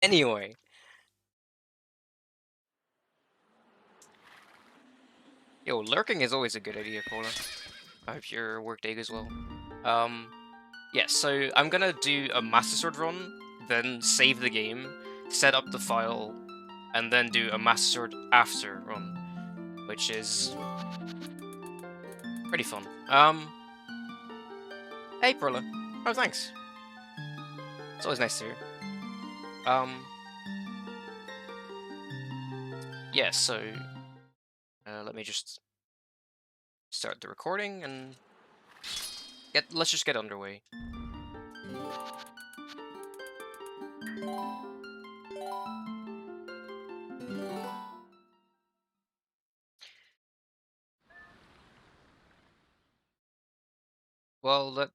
Anyway. Yo, lurking is always a good idea, Paula. I hope your workday goes well. Yeah, so I'm gonna do a Master Sword run, then save the game, set up the file, and then do a Master Sword after run, which is pretty fun. Hey, Perla. Oh, thanks. It's always nice to hear. Yeah, so let me just start the recording and let's just get underway. Well,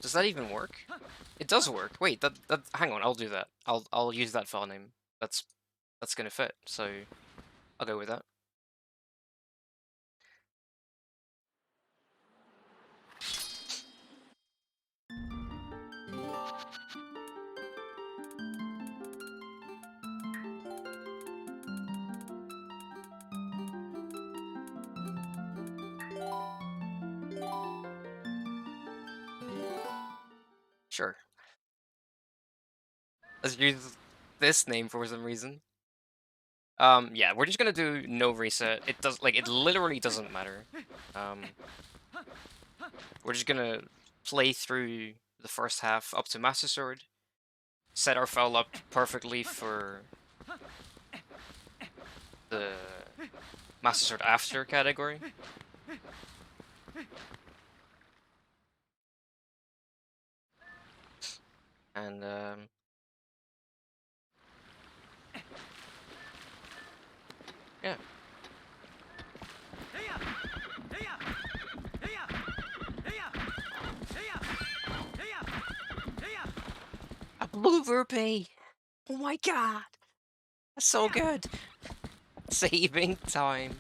does that even work? It does work. Wait, hang on, I'll do that. I'll use that file name. That's gonna fit. So I'll go with that. Sure. Let's use this name for some reason. Yeah, we're just gonna do no reset. It literally doesn't matter. We're just gonna play through the first half up to Master Sword, set our file up perfectly for the Master Sword after category. And yeah. A blue rupee! Oh my god! That's so good! Saving time.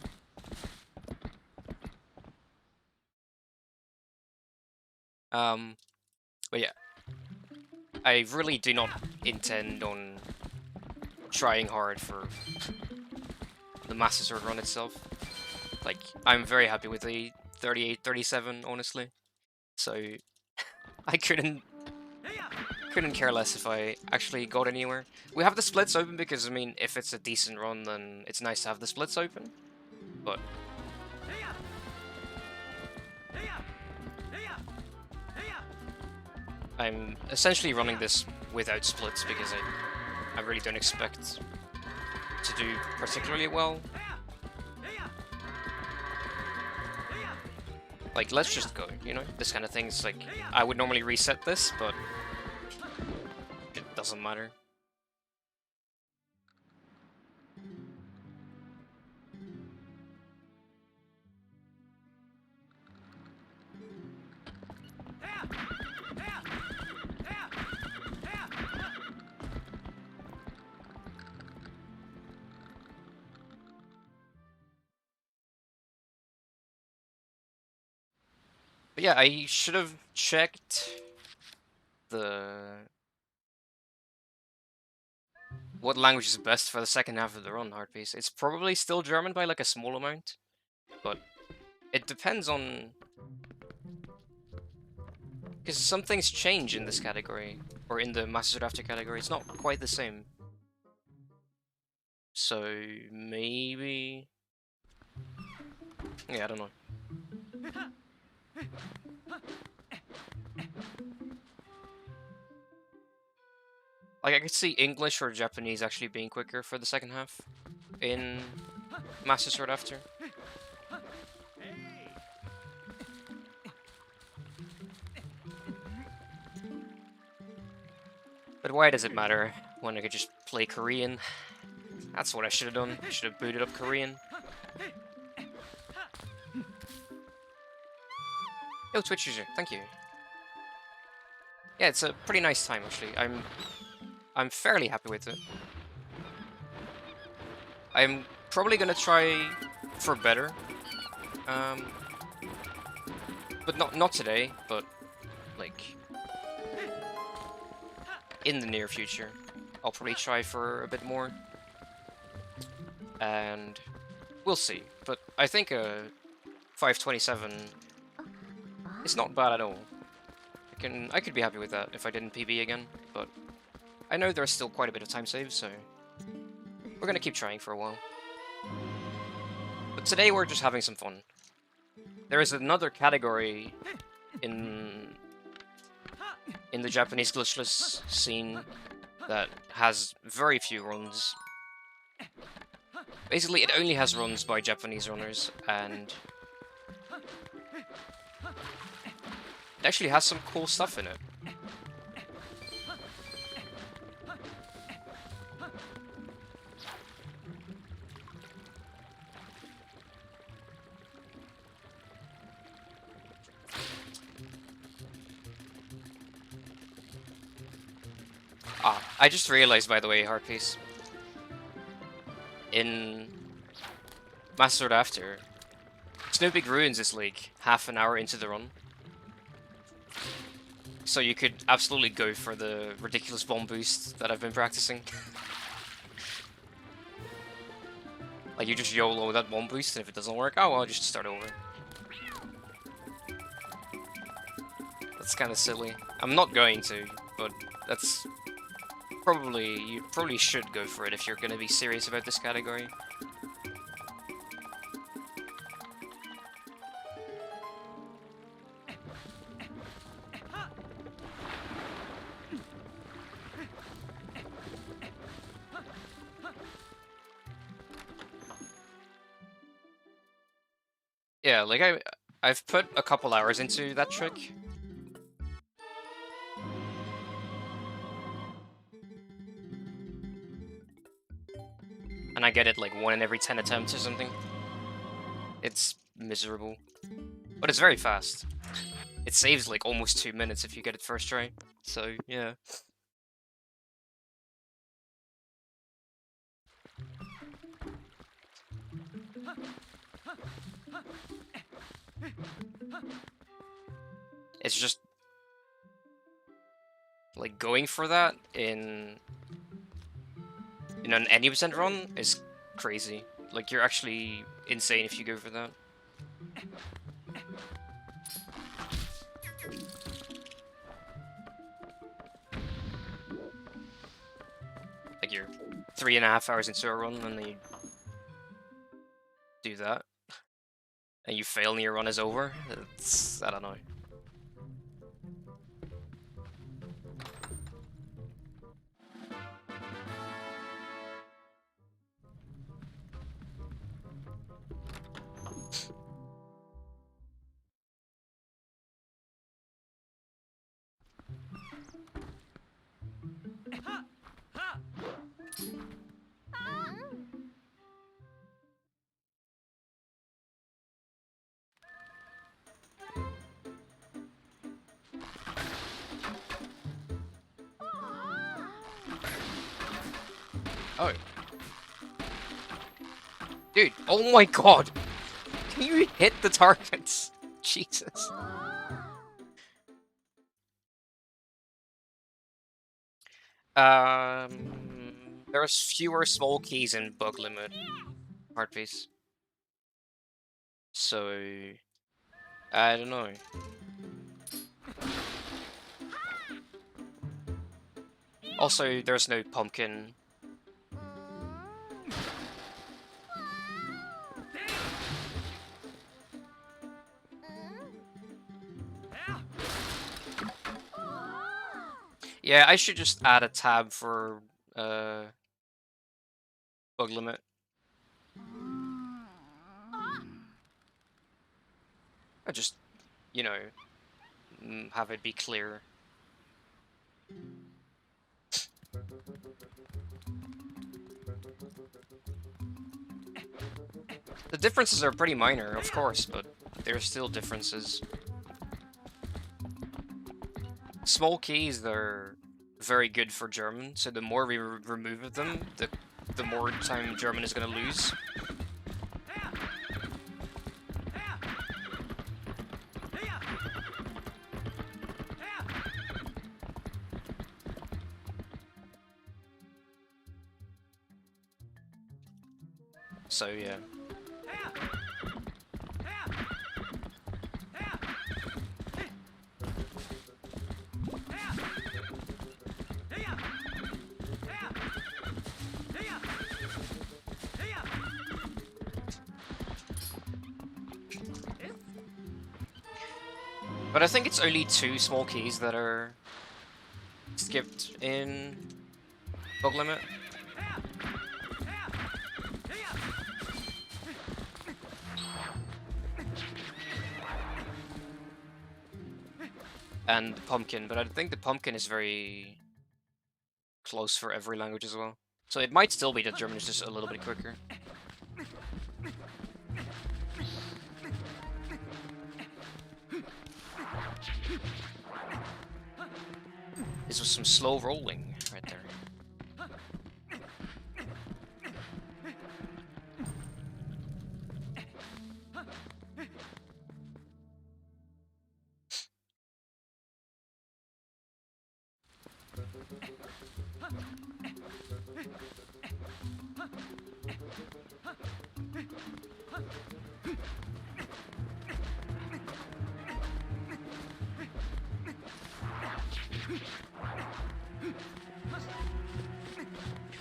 But yeah. I really do not intend on trying hard for the Master Sword run itself. Like, I'm very happy with the 38, 37, honestly. So, I couldn't care less if I actually got anywhere. We have the splits open because, I mean, if it's a decent run, then it's nice to have the splits open. But I'm essentially running this without splits because I really don't expect to do particularly well. Like, let's just go, you know? This kind of thing's like, I would normally reset this, but it doesn't matter. But yeah, I should have checked what language is best for the second half of the run, Hardpiece. It's probably still German by like a small amount, but it depends on... Because some things change in this category, or in the Master Sword After category. It's not quite the same. So, maybe... Yeah, I don't know. Like, I could see English or Japanese actually being quicker for the second half in Master Sword After. But why does it matter when I could just play Korean? That's what I should have done. I should have booted up Korean. Yo, Twitch user, thank you. Yeah, it's a pretty nice time actually. I'm fairly happy with it. I'm probably gonna try for better. But not today, but like in the near future. I'll probably try for a bit more. And we'll see. But I think 527 is not bad at all. I could be happy with that if I didn't PB again, but I know there's still quite a bit of time saved, so we're gonna keep trying for a while. But today we're just having some fun. There is another category in the Japanese glitchless scene that has very few runs. Basically, it only has runs by Japanese runners, and it actually has some cool stuff in it. I just realized, by the way, Heartpiece, in Master Sword After, Snow Big Ruins is like half an hour into the run. So you could absolutely go for the ridiculous bomb boost that I've been practicing. Like, you just YOLO with that bomb boost, and if it doesn't work, oh well, just start over. That's kind of silly. I'm not going to, but that's you probably should go for it if you're going to be serious about this category. Yeah, like I've put a couple hours into that trick. And I get it like 1 in every 10 attempts or something. It's miserable. But it's very fast. It saves like almost 2 minutes if you get it first try. So, yeah. It's just like going for that in an any % run is crazy. Like, you're actually insane if you go for that. Like, you're 3.5 hours into a run and then you do that. And you fail and your run is over. I don't know. Oh. Dude, oh my god! Can you hit the targets? Jesus. There's fewer small keys in bug limit. Heartpiece. So, I don't know. Also, there's no pumpkin. Yeah, I should just add a tab for bug limit. I just, you know, have it be clear. The differences are pretty minor, of course, but there's still differences. Small keys, they're very good for German, so the more we remove of them, the more time German is going to lose. So yeah. But I think it's only 2 small keys that are skipped in Bug Limit. And the pumpkin, but I think the pumpkin is very close for every language as well. So it might still be that German is just a little bit quicker. This was some slow rolling right there.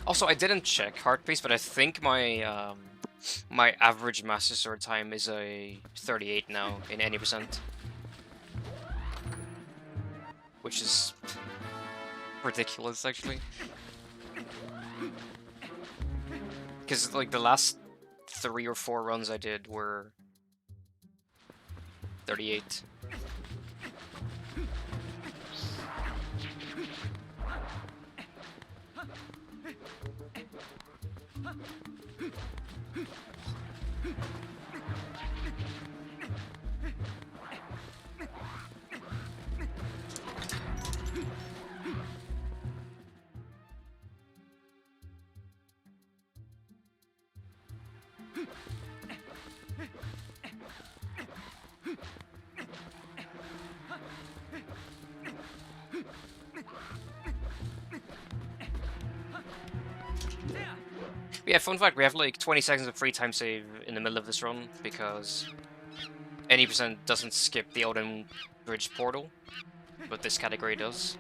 Also, I didn't check hard pace, but I think my my average Master Sword time is a 38 now in any percent, which is ridiculous actually. Because like the last 3 or 4 runs I did were 38. Yeah, fun fact, we have like 20 seconds of free time save in the middle of this run because any percent doesn't skip the Odin Bridge portal, but this category does.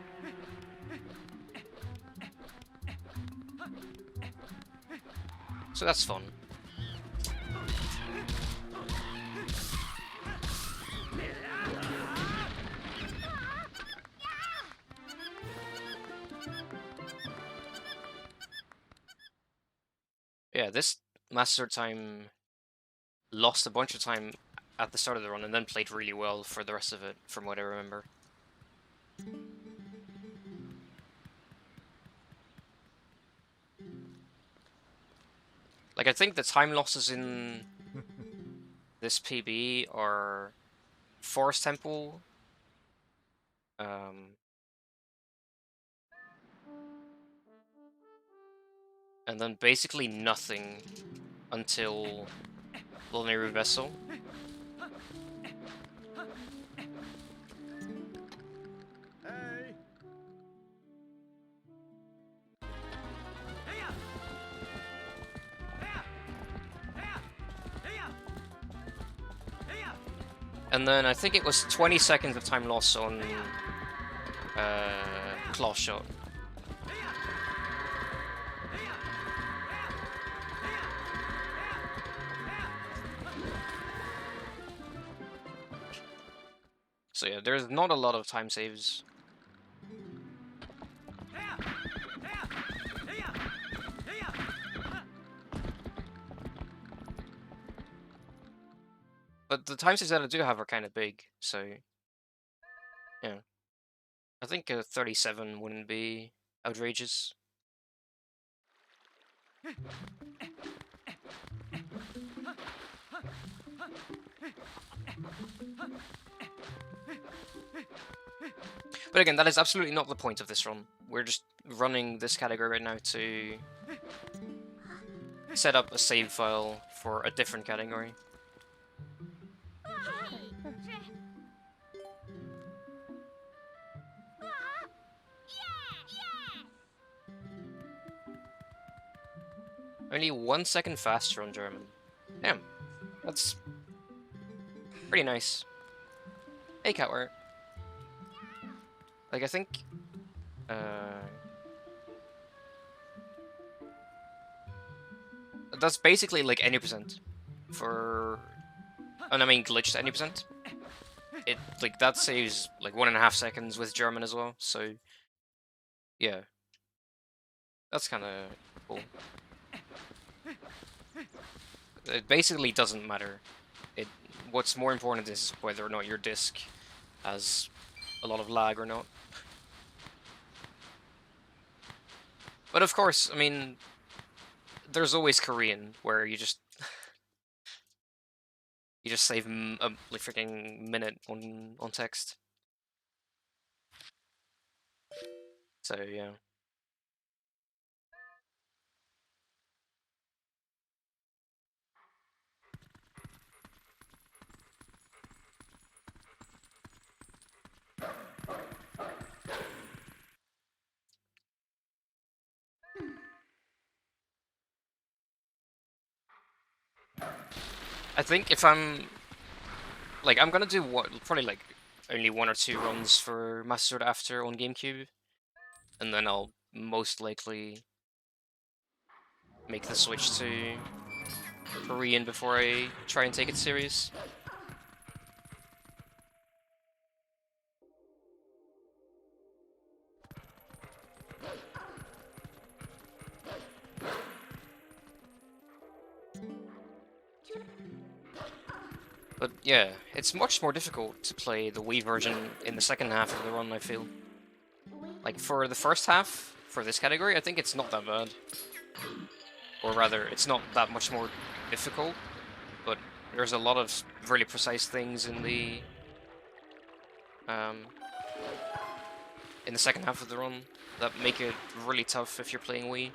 So that's fun. Yeah, this Master Time lost a bunch of time at the start of the run and then played really well for the rest of it, from what I remember. Like, I think the time losses in this PB are Forest Temple, and then basically nothing until Vulnerable Vessel. And then I think it was 20 seconds of time loss on Claw Shot. So yeah, there's not a lot of time saves. But the time saves that I do have are kind of big, so yeah. I think 37 wouldn't be outrageous. But again, that is absolutely not the point of this run. We're just running this category right now to set up a save file for a different category. Only 1 second faster on German. Damn, that's pretty nice. Hey, Catware. Like, I think... that's basically like any percent for... And I mean glitched any percent. It, like, that saves like 1.5 seconds with German as well, so... Yeah. That's kinda cool. It basically doesn't matter. What's more important is whether or not your disc has a lot of lag or not. But of course, I mean, there's always Korean where you just save a like freaking minute on text. So yeah. I think if I'm gonna do probably like only 1 or 2 runs for Master Sword After on GameCube, and then I'll most likely make the switch to Korean before I try and take it serious. But yeah, it's much more difficult to play the Wii version in the second half of the run, I feel. Like, for the first half, for this category, I think it's not that bad. Or rather, it's not that much more difficult, but there's a lot of really precise things in the second half of the run that make it really tough if you're playing Wii.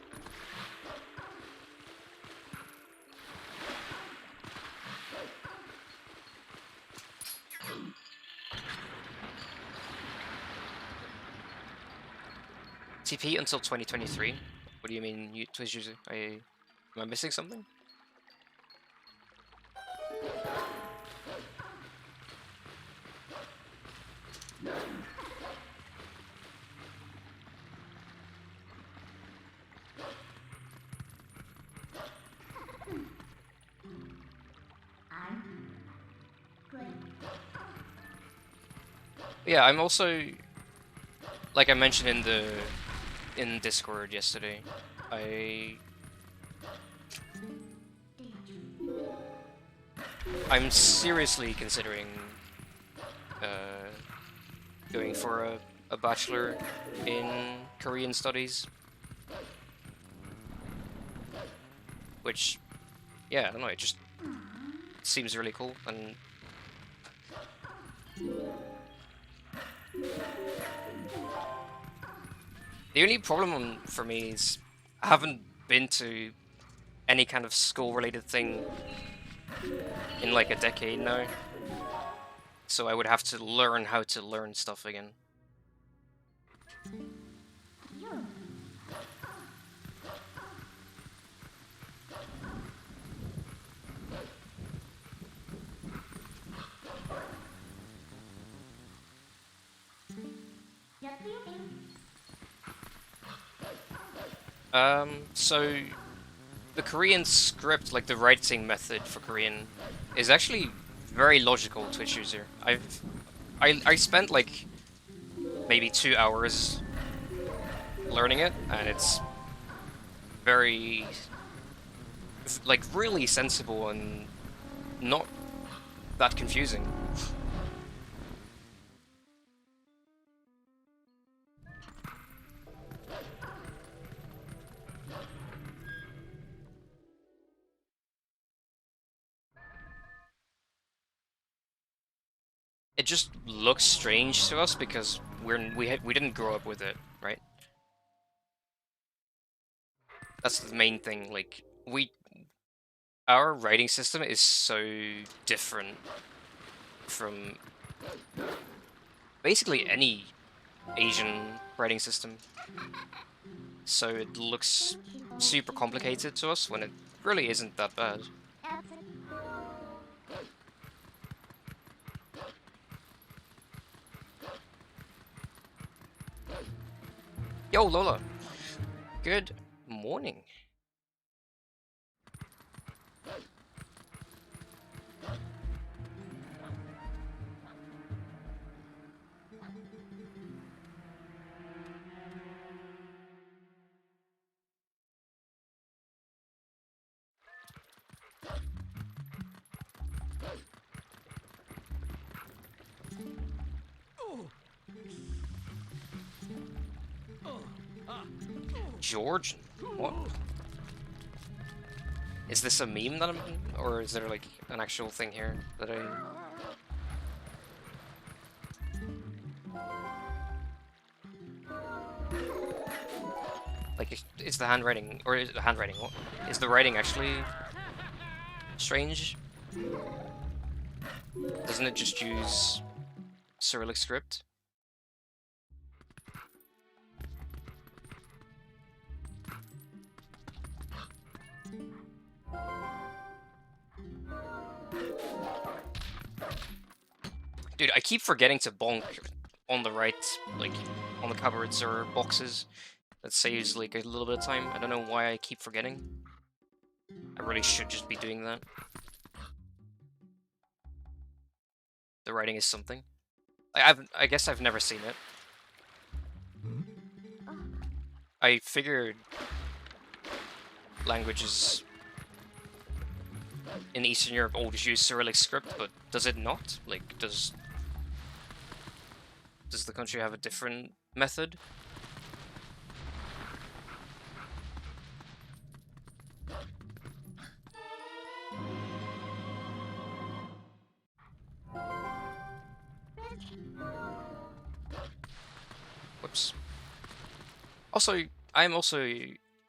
TP until 2023? What do you mean, Twitch user? Am I missing something? Yeah, I'm also, like I mentioned in Discord yesterday, I'm seriously considering going for a bachelor in Korean studies, which, yeah, I don't know, it just seems really cool. And the only problem for me is I haven't been to any kind of school-related thing in like a decade now, so I would have to learn how to learn stuff again. So the Korean script, like the writing method for Korean, is actually very logical to its user. I spent like maybe 2 hours learning it, and it's very like really sensible and not that confusing. It just looks strange to us because we didn't grow up with it, right? That's the main thing. Like, our writing system is so different from basically any Asian writing system. so it looks super complicated to us when it really isn't that bad. Yo, Lola! Good morning. George? What? Is this a meme that I'm... or is there, like, an actual thing here that I... Like, is the handwriting... or is the handwriting... what? Is the writing actually... strange? Doesn't it just use... Cyrillic script? Dude, I keep forgetting to bonk on the right, like, on the cupboards or boxes. That saves, like, a little bit of time. I don't know why I keep forgetting. I really should just be doing that. The writing is something. I guess I've never seen it. I figured languages in Eastern Europe always use Cyrillic script, but does it not? Like, does the country have a different method? Whoops. Also, I'm also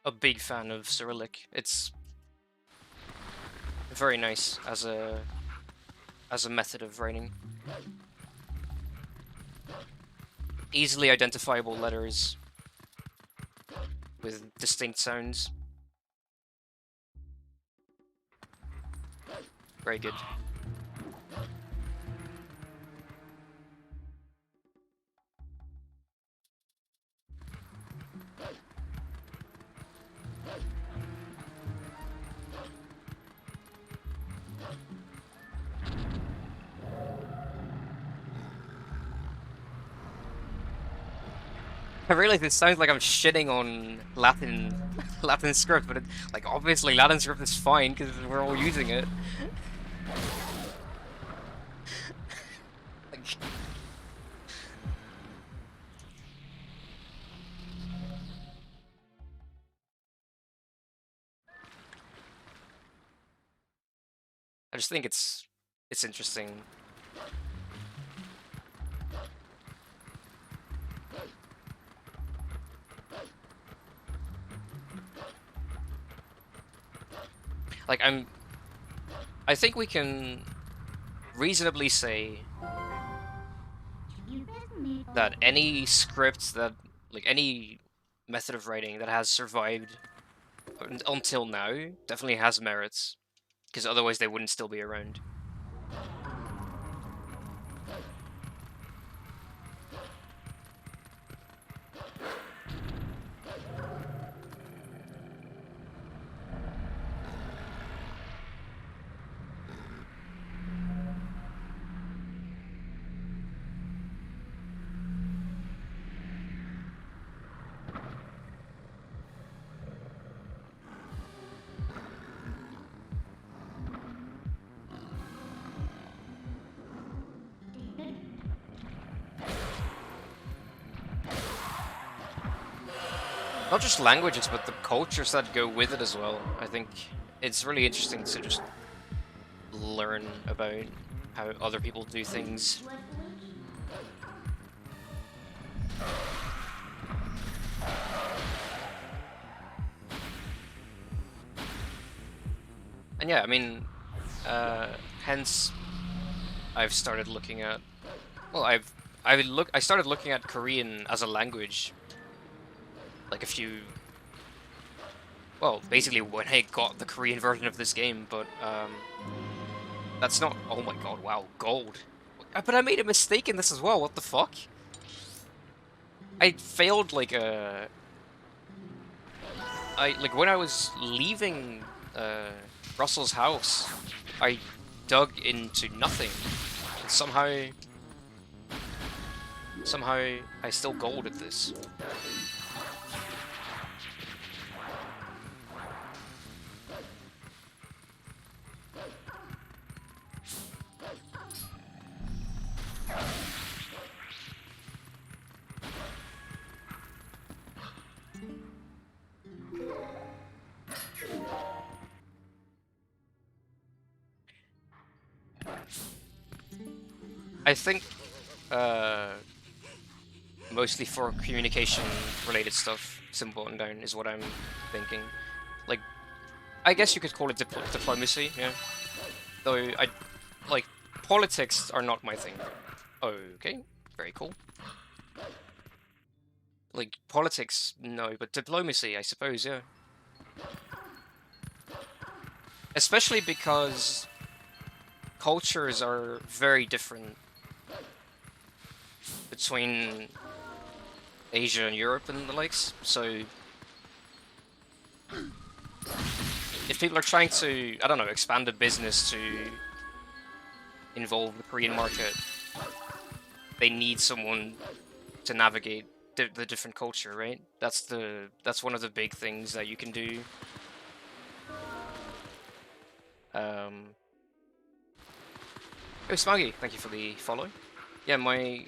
a big fan of Cyrillic. It's very nice as a method of writing. Easily identifiable letters with distinct sounds. Very good. I realize it sounds like I'm shitting on Latin script, but like obviously Latin script is fine because we're all using it. Like, I just think it's interesting. Like, I think we can reasonably say that any script that, like, any method of writing that has survived until now definitely has merits, because otherwise they wouldn't still be around. Not just languages, but the cultures that go with it as well. I think it's really interesting to just learn about how other people do things. And yeah, I mean, hence I've started looking at, well, I started looking at Korean as a language like a few well, basically when I got the Korean version of this game, but that's not. Oh my god! Wow, gold. But I made a mistake in this as well. What the fuck? I failed like like when I was leaving Russell's house, I dug into nothing. And somehow I still gold at this. I think mostly for communication related stuff, simple button down is what I'm thinking. Like, I guess you could call it diplomacy, yeah. Though like politics are not my thing. Okay, very cool. Like politics, no, but diplomacy, I suppose, yeah. Especially because cultures are very different between Asia and Europe and the likes, so if people are trying to, I don't know, expand a business to involve the Korean market, they need someone to navigate the different culture, right? That's one of the big things that you can do. Oh, Smuggy, thank you for the follow. Yeah, my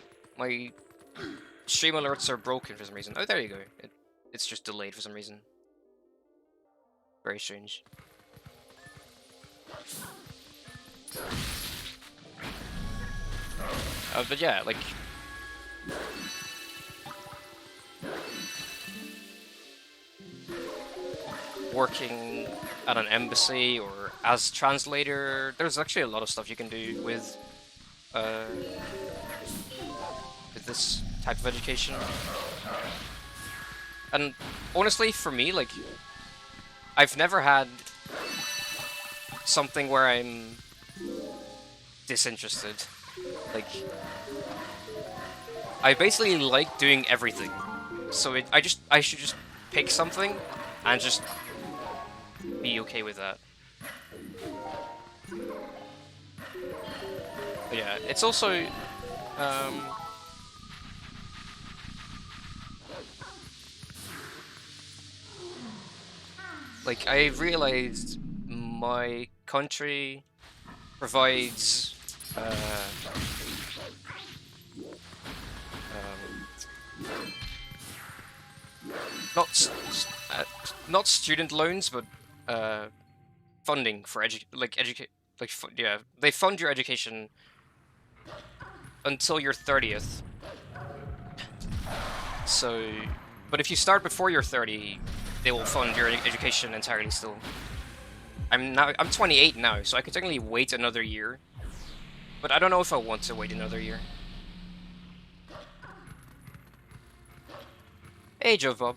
stream alerts are broken for some reason. Oh, there you go. It's just delayed for some reason. Very strange. But yeah, like... working at an embassy or as translator, there's actually a lot of stuff you can do with this type of education. And honestly, for me, like, I've never had something where I'm disinterested. Like, I basically like doing everything. So I should just pick something and just be okay with that. But yeah, it's also like I realized my country provides not student loans, but funding for yeah, they fund your education until your 30th. So, but if you start before you're 30, they will fund your education entirely still. I'm 28 now, so I could technically wait another year. But I don't know if I want to wait another year. Hey, Joe Bob.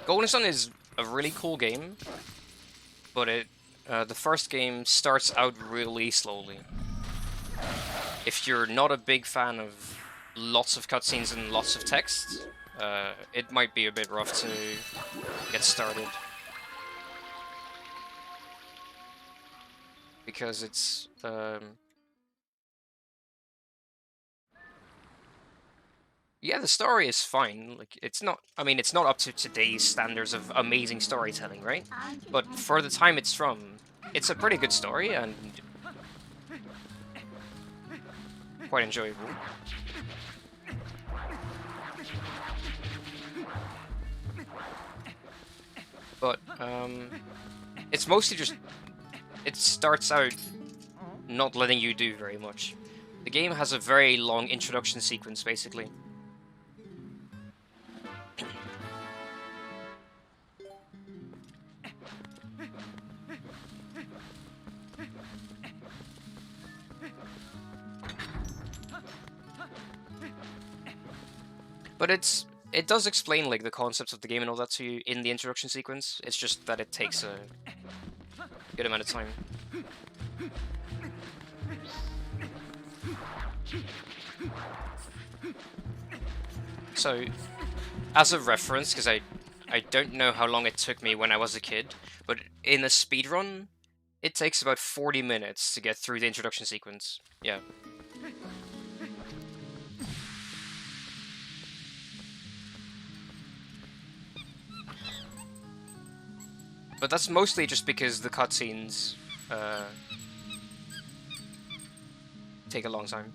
Golden Sun is a really cool game, but the first game starts out really slowly. If you're not a big fan of lots of cutscenes and lots of text, it might be a bit rough to get started. Because it's yeah, the story is fine. Like, it's not... I mean, it's not up to today's standards of amazing storytelling, right? But for the time it's from, it's a pretty good story and quite enjoyable. But, it's mostly just... It starts out not letting you do very much. The game has a very long introduction sequence, basically. But it does explain like the concepts of the game and all that to you in the introduction sequence. It's just that it takes a good amount of time. So, as a reference, because I don't know how long it took me when I was a kid, but in a speedrun, it takes about 40 minutes to get through the introduction sequence. Yeah. But that's mostly just because the cutscenes take a long time.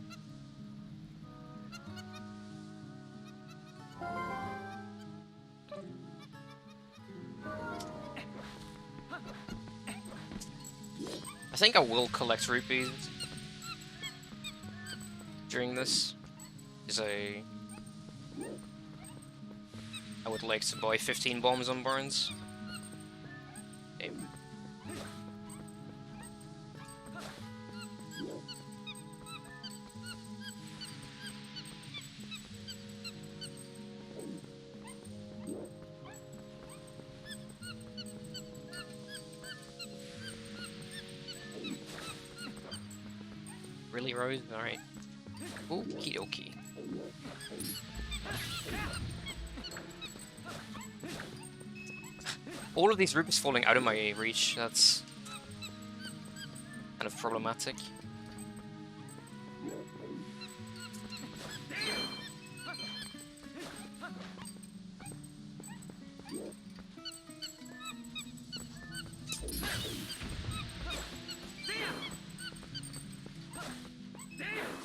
I think I will collect rupees during this, because I would like to buy 15 bombs on Barnes. Okay. Really, Rose? Alright. Okie dokie. All of these rupees falling out of my reach, that's kind of problematic.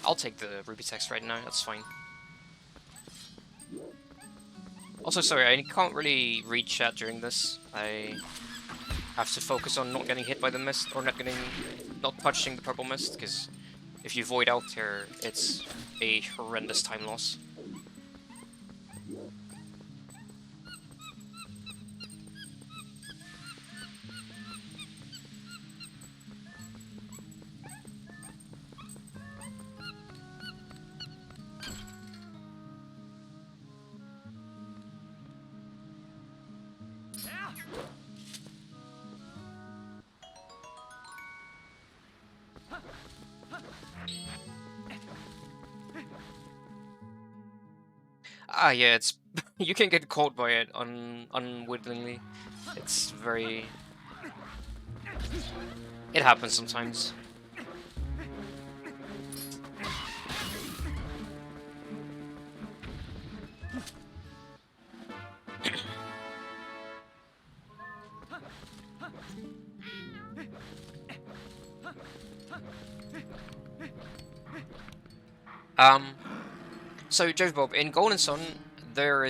I'll take the ruby text right now, that's fine. Also, sorry, I can't really read chat during this. I have to focus on not getting hit by the mist, or not touching the purple mist, because if you void out here, it's a horrendous time loss. Ah, yeah, it's you can get caught by it unwittingly. It's very... It happens sometimes. So Joe Bob, in Golden Sun, there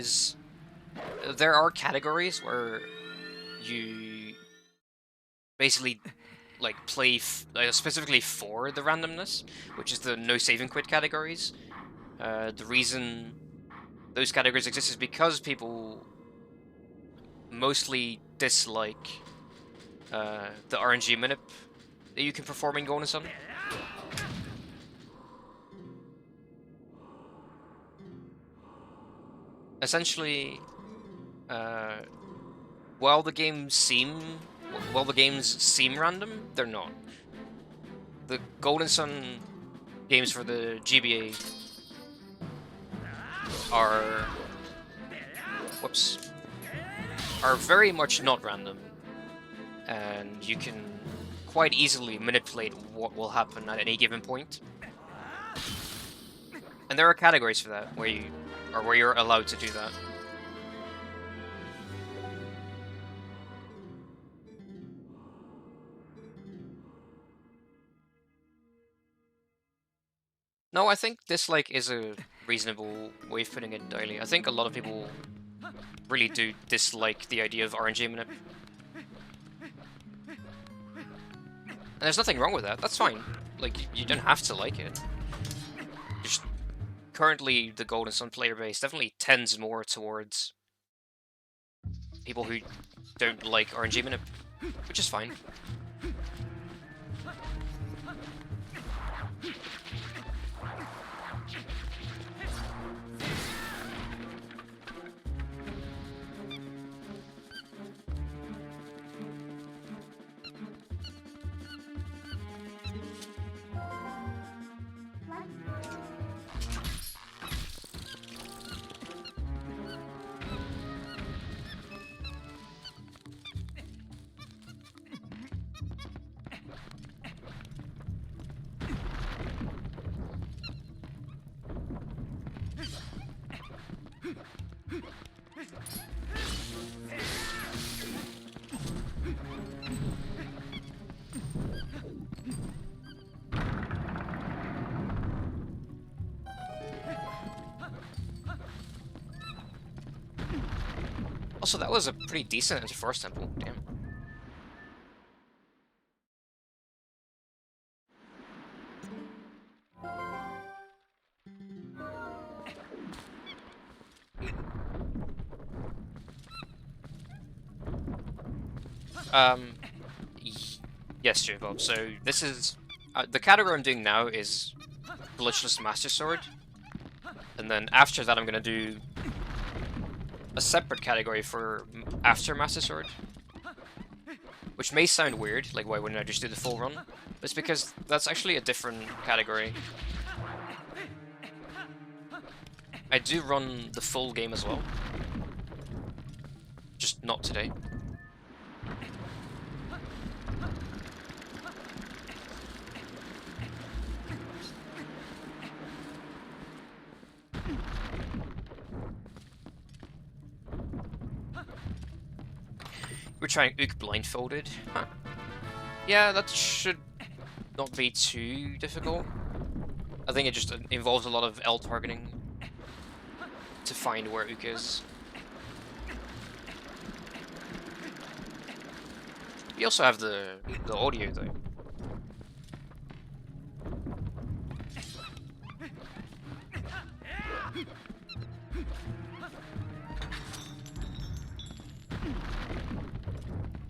are categories where you basically like play specifically for the randomness, which is the no save and quit categories. The reason those categories exist is because people mostly dislike the RNG manip that you can perform in Golden Sun. Essentially, while the games seem random, they're not. The Golden Sun games for the GBA are very much not random, and you can quite easily manipulate what will happen at any given point. And there are categories for that where you're allowed to do that. No, I think dislike is a reasonable way of putting it daily. I think a lot of people really do dislike the idea of RNG manip. And there's nothing wrong with that, that's fine. Like, you don't have to like it. Just currently, the Golden Sun player base definitely tends more towards people who don't like RNG manip, which is fine. Also, that was a pretty decent anti-force temple. Damn. Yes, J-Bob. So this is the category I'm doing now is Glitchless Master Sword, and then after that I'm gonna do a separate category for after Master Sword, which may sound weird. Like, why wouldn't I just do the full run? But it's because that's actually a different category. I do run the full game as well, just not today. We're trying Ook blindfolded. Huh. Yeah, that should not be too difficult. I think it just involves a lot of L targeting to find where Ook is. We also have the audio though.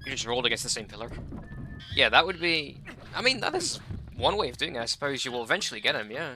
You just rolled against the same pillar. Yeah, that would be... I mean, that is one way of doing it. I suppose you will eventually get him, yeah.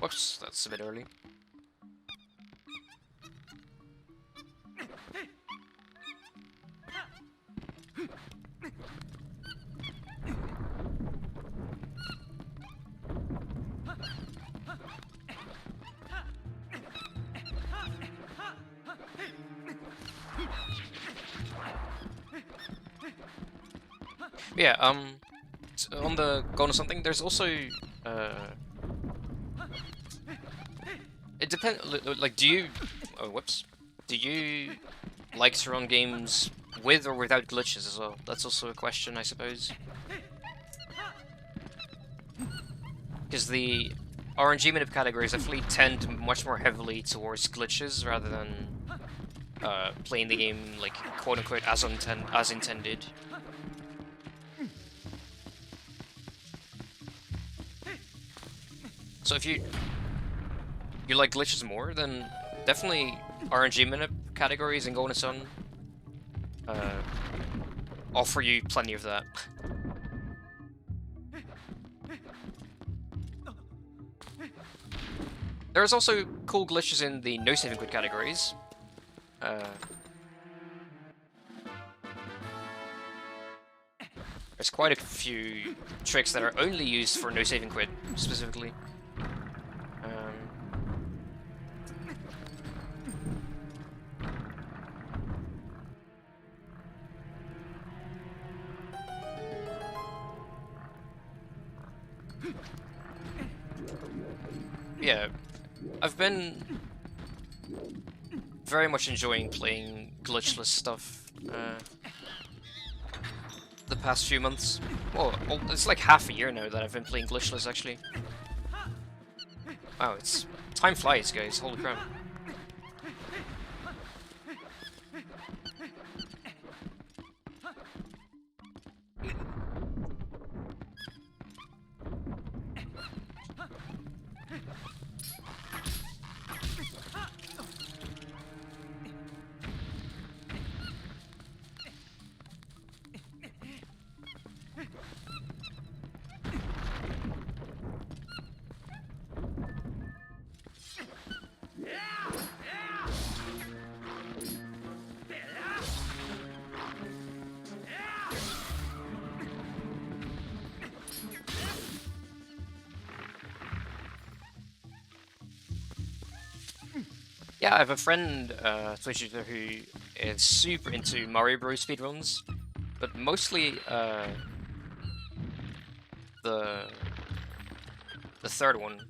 Whoops, that's a bit early. Yeah, on the going to something, there's also, it depends, like, do you, oh, whoops, do you like to run games with or without glitches as well? That's also a question, I suppose. Because the RNG minute categories definitely tend much more heavily towards glitches rather than playing the game, like, quote-unquote, as intended. So if you like glitches more, then definitely RNG minute categories and Golden Sun offer you plenty of that. There's also cool glitches in the no saving quit categories. There's quite a few tricks that are only used for no saving quit specifically. Yeah, I've been very much enjoying playing glitchless stuff the past few months. Well, it's like half a year now that I've been playing glitchless, actually. Wow, time flies, guys. Holy crap. Yeah, I have a friend, Twitch user, who is super into Mario Bros. Speedruns, but mostly the the third one.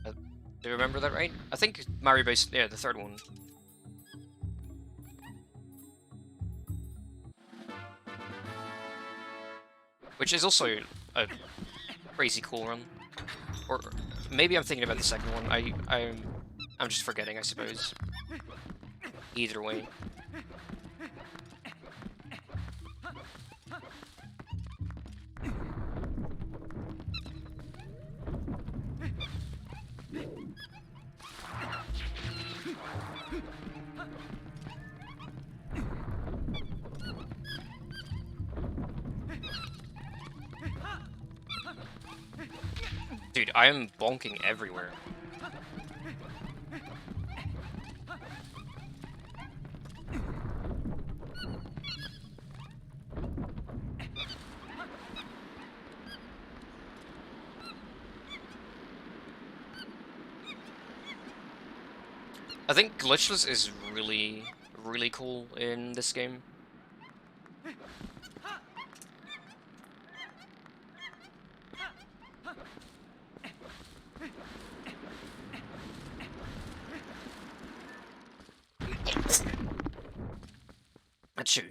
Do you remember that right? I think Mario Bros. Yeah, the third one. Which is also a crazy cool run. Or maybe I'm thinking about the second one. I'm just forgetting, I suppose. Either way. Dude, I am bonking everywhere. I think Glitchless is really, really cool in this game. Achoo.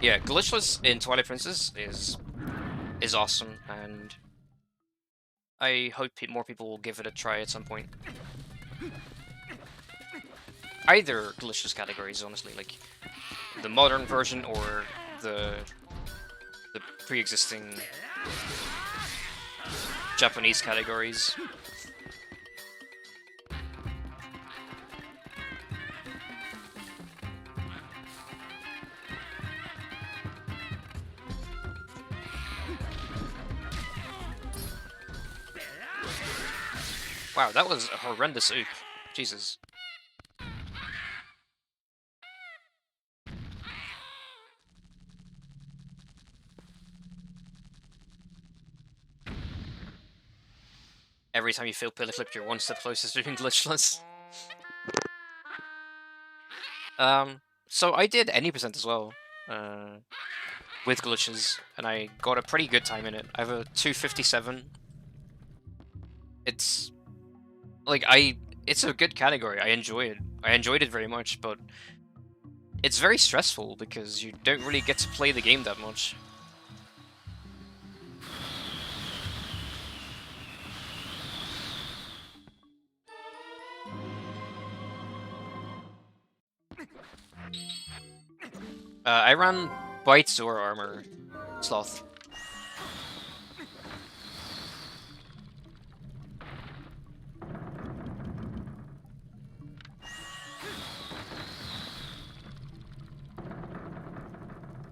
Yeah, Glitchless in Twilight Princess is awesome, and I hope more people will give it a try at some point. Either Glitchless categories, honestly, like the modern version or the pre-existing Japanese categories. Wow, that was a horrendous oop. Jesus. Every time you feel pillar flipped, you're one step closer to being glitchless. So I did any percent as well, with glitches, and I got a pretty good time in it. I have a 257. It's like it's a good category. I enjoy it. I enjoyed it very much, but it's very stressful because you don't really get to play the game that much. I ran Bite Zora Armor Sloth.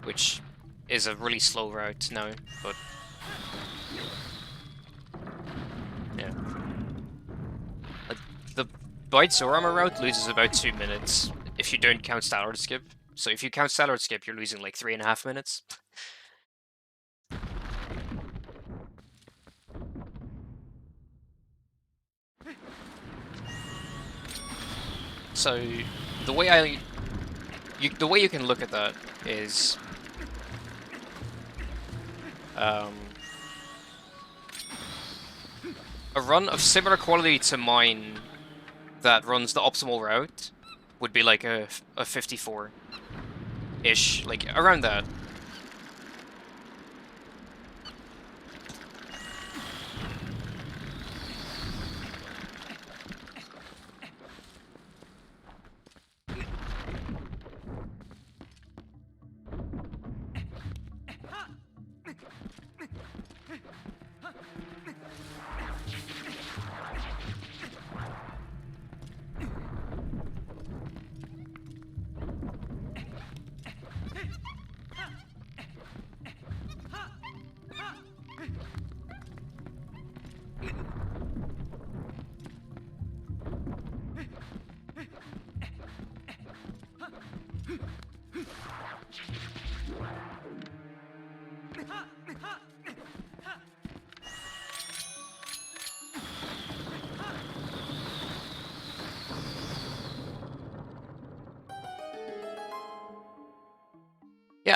Which is a really slow route now, but yeah. The Bite Zora Armor route loses about 2 minutes if you don't count Stallard Skip. So if you count Stallard Skip, you're losing like 3.5 minutes. So the way the way you can look at that is a run of similar quality to mine that runs the optimal route would be like a 54-ish, like around that.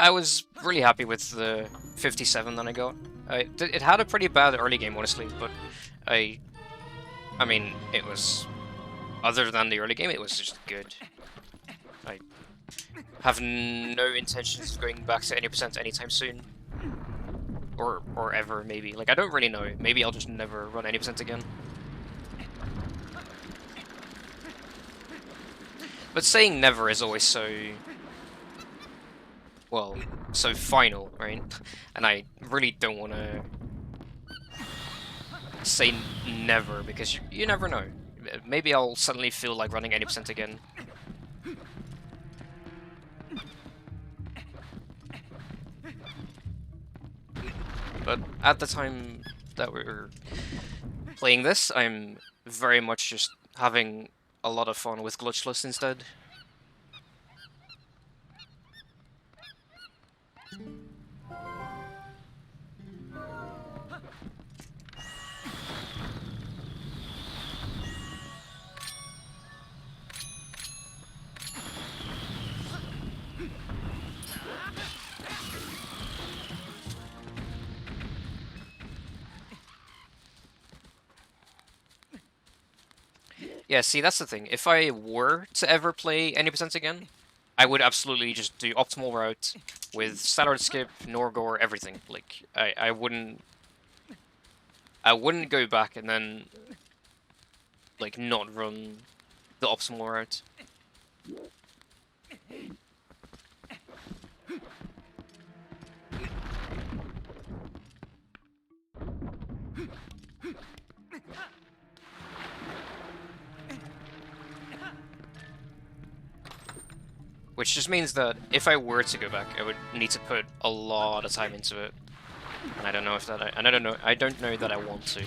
Yeah, I was really happy with the 57 that I got. It had a pretty bad early game, honestly, but I mean, it was, other than the early game, it was just good. I have no intentions of going back to 80% anytime soon. Or ever, maybe. Like, I don't really know. Maybe I'll just never run 80% again. But saying never is always so... well, so final, right? And I really don't want to say never, because you never know. Maybe I'll suddenly feel like running 80% again. But at the time that we're playing this, I'm very much just having a lot of fun with Glitchless instead. Yeah, see, that's the thing. If I were to ever play 80% again, I would absolutely just do optimal route with standard skip, Norgor, everything. Like, I wouldn't go back and then like not run the optimal route. Which just means that if I were to go back, I would need to put a lot of time into it. And I don't know if that I don't know that I want to.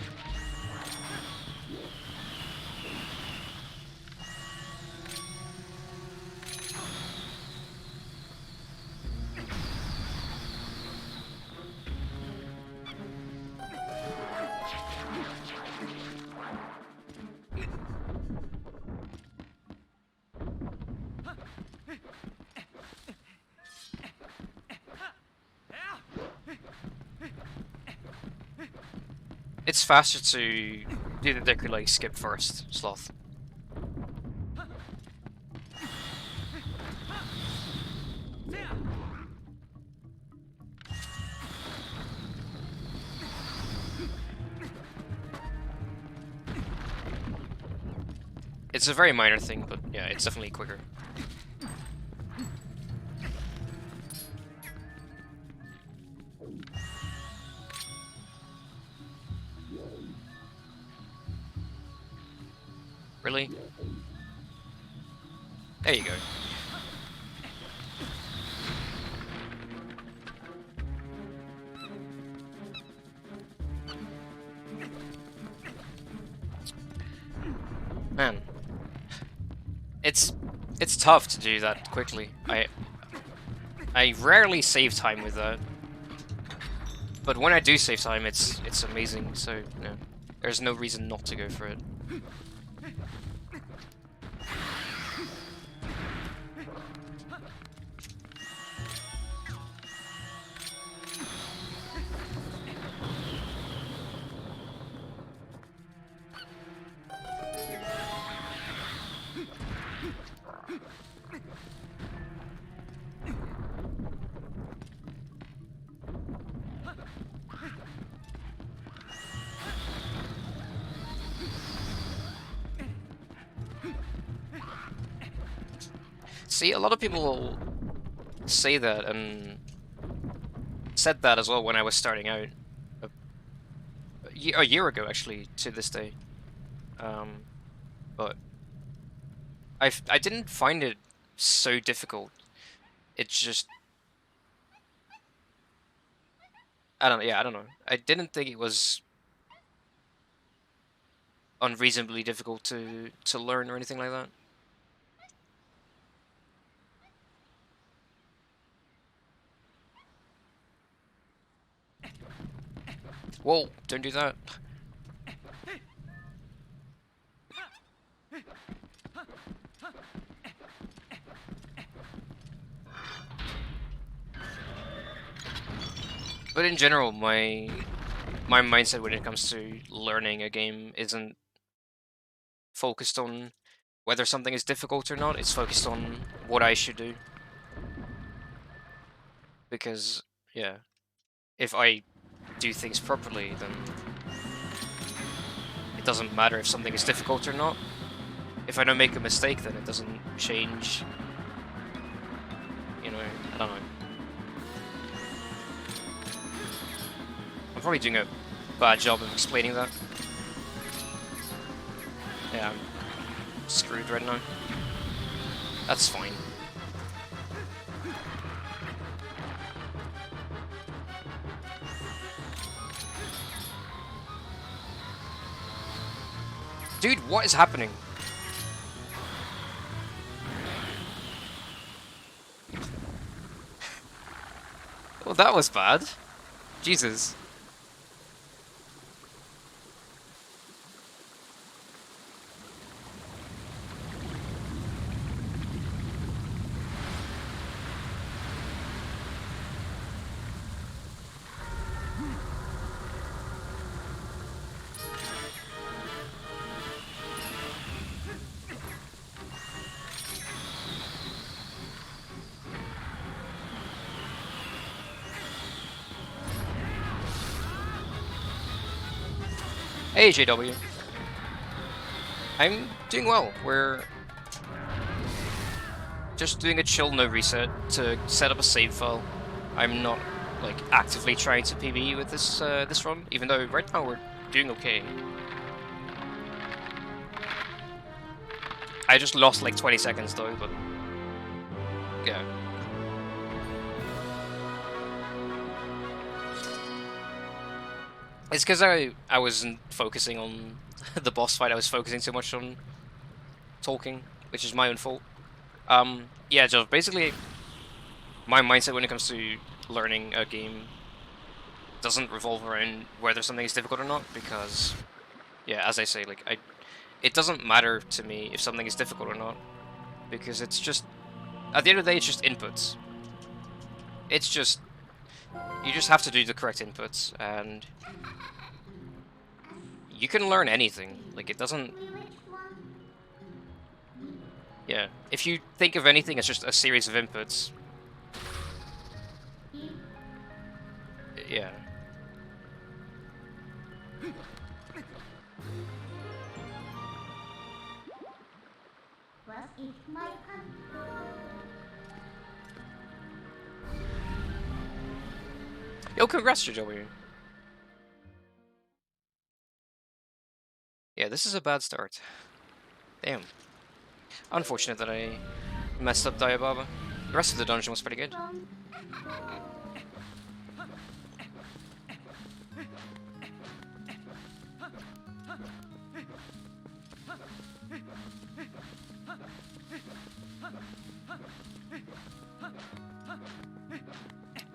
It's faster to do the Deku skip first, Sloth. It's a very minor thing, but yeah, it's definitely quicker. Really? There you go. Man. It's tough to do that quickly. I rarely save time with that. But when I do save time, it's amazing, so you know, there's no reason not to go for it. See, a lot of people say that, and said that as well when I was starting out. A year ago, actually, to this day. But I didn't find it so difficult. It's just... I don't know. I didn't think it was unreasonably difficult to learn or anything like that. Whoa, don't do that. But in general, my mindset when it comes to learning a game isn't focused on whether something is difficult or not. It's focused on what I should do. Because, yeah, if I do things properly, then it doesn't matter if something is difficult or not. If I don't make a mistake, then it doesn't change. You know, I don't know. I'm probably doing a bad job of explaining that. Yeah, I'm screwed right now. That's fine. Dude, what is happening? Well, that was bad. Jesus. Hey, JW. I'm doing well. We're just doing a chill no reset to set up a save file. I'm not like actively trying to PB with this this run, even though right now we're doing okay. I just lost like 20 seconds though, but yeah. It's because I wasn't focusing on the boss fight. I was focusing too much on talking, which is my own fault. Yeah, so basically, my mindset when it comes to learning a game doesn't revolve around whether something is difficult or not, because, yeah, as I say, like, it doesn't matter to me if something is difficult or not, because it's just, at the end of the day, it's just inputs. It's just, you just have to do the correct inputs, and you can learn anything. Like, it doesn't... Yeah, if you think of anything as just a series of inputs... Yeah. Yo, congrats, JW. Yeah, this is a bad start. Damn. Unfortunate that I messed up Diababa. The rest of the dungeon was pretty good.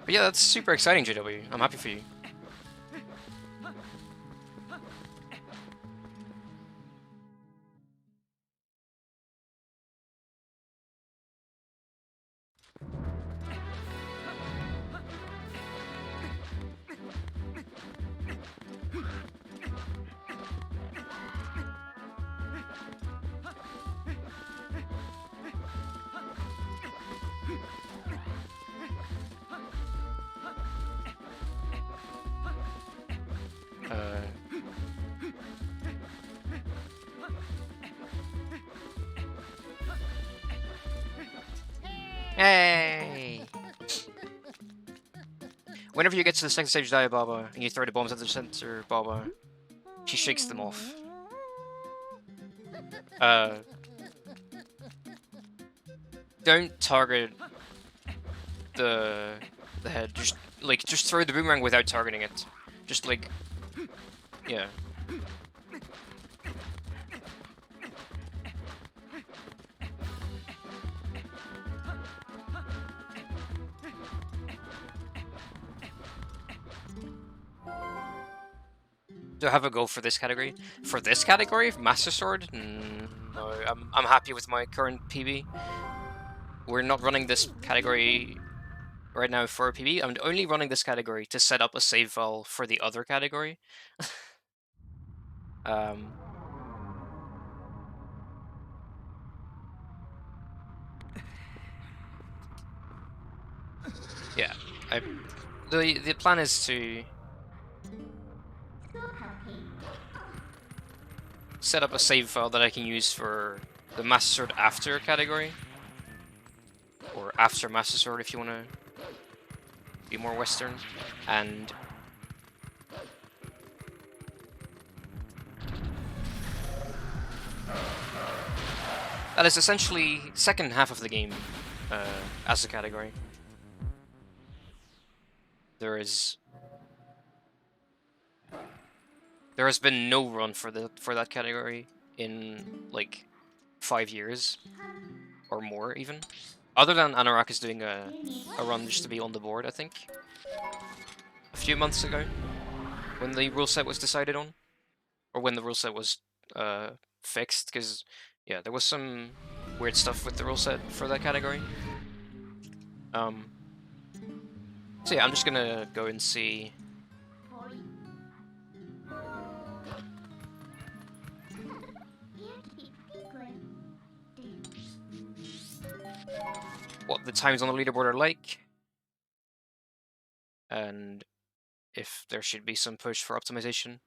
But yeah, that's super exciting, JW. I'm happy for you. Hey! Whenever you get to the second stage of Diababa and you throw the bombs at the center Baba, she shakes them off. Don't target the head. Just throw the boomerang without targeting it. Just like, yeah. Do I have a go for this category? For this category, Master Sword? No, I'm happy with my current PB. We're not running this category, right now for PB. I'm only running this category to set up a save file for the other category. Yeah, the plan is to set up a save file that I can use for the Master Sword After category, or After Master Sword if you want to be more Western, and that is essentially second half of the game as a category. There has been no run for that category in like 5 years or more even, other than Anorak is doing a run just to be on the board, I think, a few months ago when the rule set was decided on, or when the rule set was fixed, because yeah, there was some weird stuff with the rule set for that category. So yeah, I'm just gonna go and see what the times on the leaderboard are like, and if there should be some push for optimization.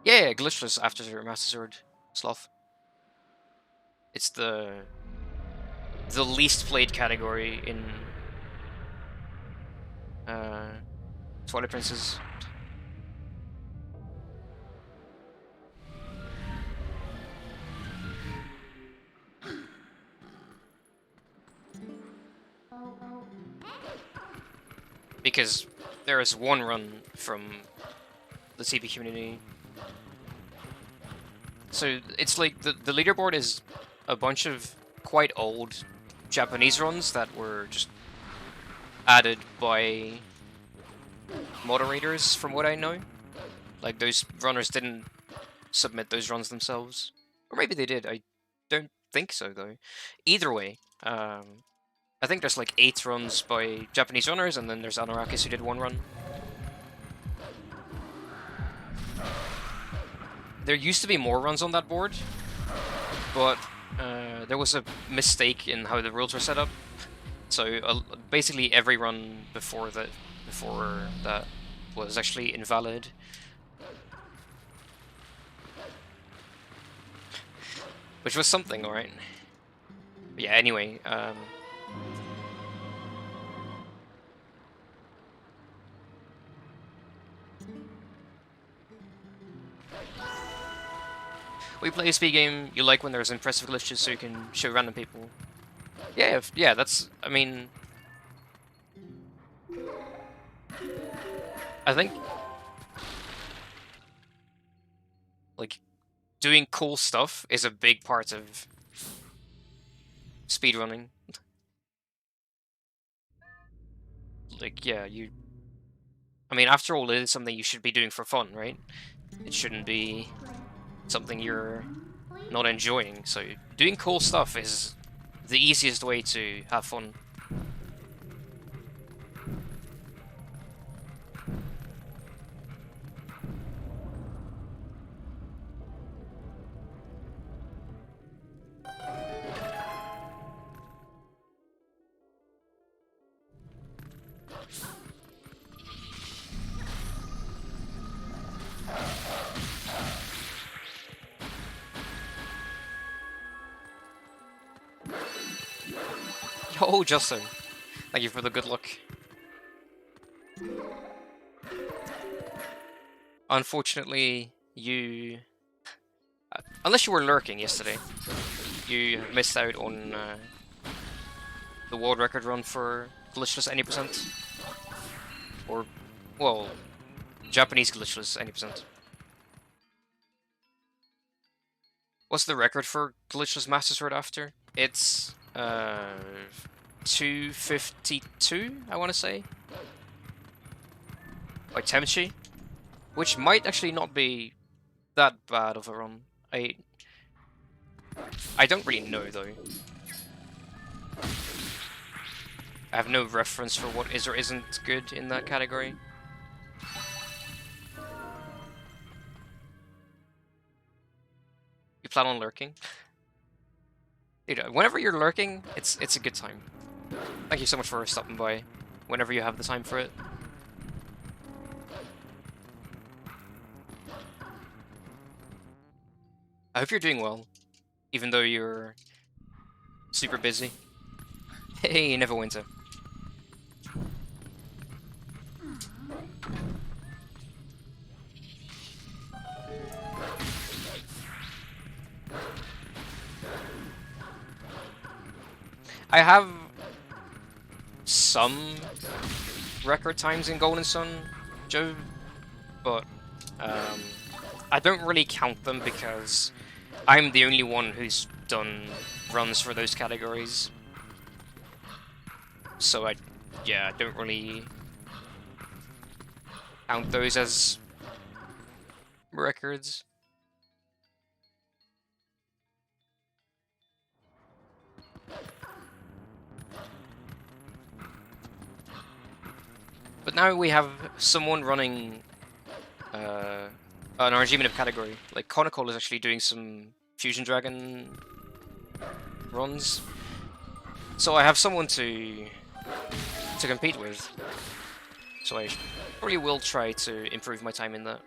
Yeah, Glitchless after Master Sword Sloth. It's the least played category in Twilight Princess. Because there is one run from the CP community. So it's like the leaderboard is a bunch of quite old Japanese runs that were just added by moderators, from what I know. Like, those runners didn't submit those runs themselves. Or maybe they did, I don't think so, though. Either way, I think there's like 8 runs by Japanese runners, and then there's Anorakis who did 1 run. There used to be more runs on that board, but there was a mistake in how the rules were set up. So basically every run before that was actually invalid. Which was something, alright. Yeah, anyway, we play a speed game, you like when there's impressive glitches so you can show random people. Yeah, yeah, that's, I mean, I think, like, doing cool stuff is a big part of speedrunning. Like, yeah, I mean, after all, it is something you should be doing for fun, right? It shouldn't be something you're not enjoying, so doing cool stuff is the easiest way to have fun. Oh, Justin, thank you for the good luck. Unfortunately, you... unless you were lurking yesterday, you missed out on the world record run for Glitchless any percent. Or, well, Japanese Glitchless any percent. What's the record for Glitchless Master Sword After? It's 252, I want to say, by Temchi, which might actually not be that bad of a run. I don't really know, though. I have no reference for what is or isn't good in that category. You plan on lurking? Dude, whenever you're lurking, it's a good time. Thank you so much for stopping by, whenever you have the time for it. I hope you're doing well, even though you're super busy. Hey, Neverwinter. I have some record times in Golden Sun, Joe, but I don't really count them because I'm the only one who's done runs for those categories. So I don't really count those as records. But now we have someone running an Argimian category. Like, Conical is actually doing some Fusion Dragon runs. So I have someone to compete with. So I probably will try to improve my time in that.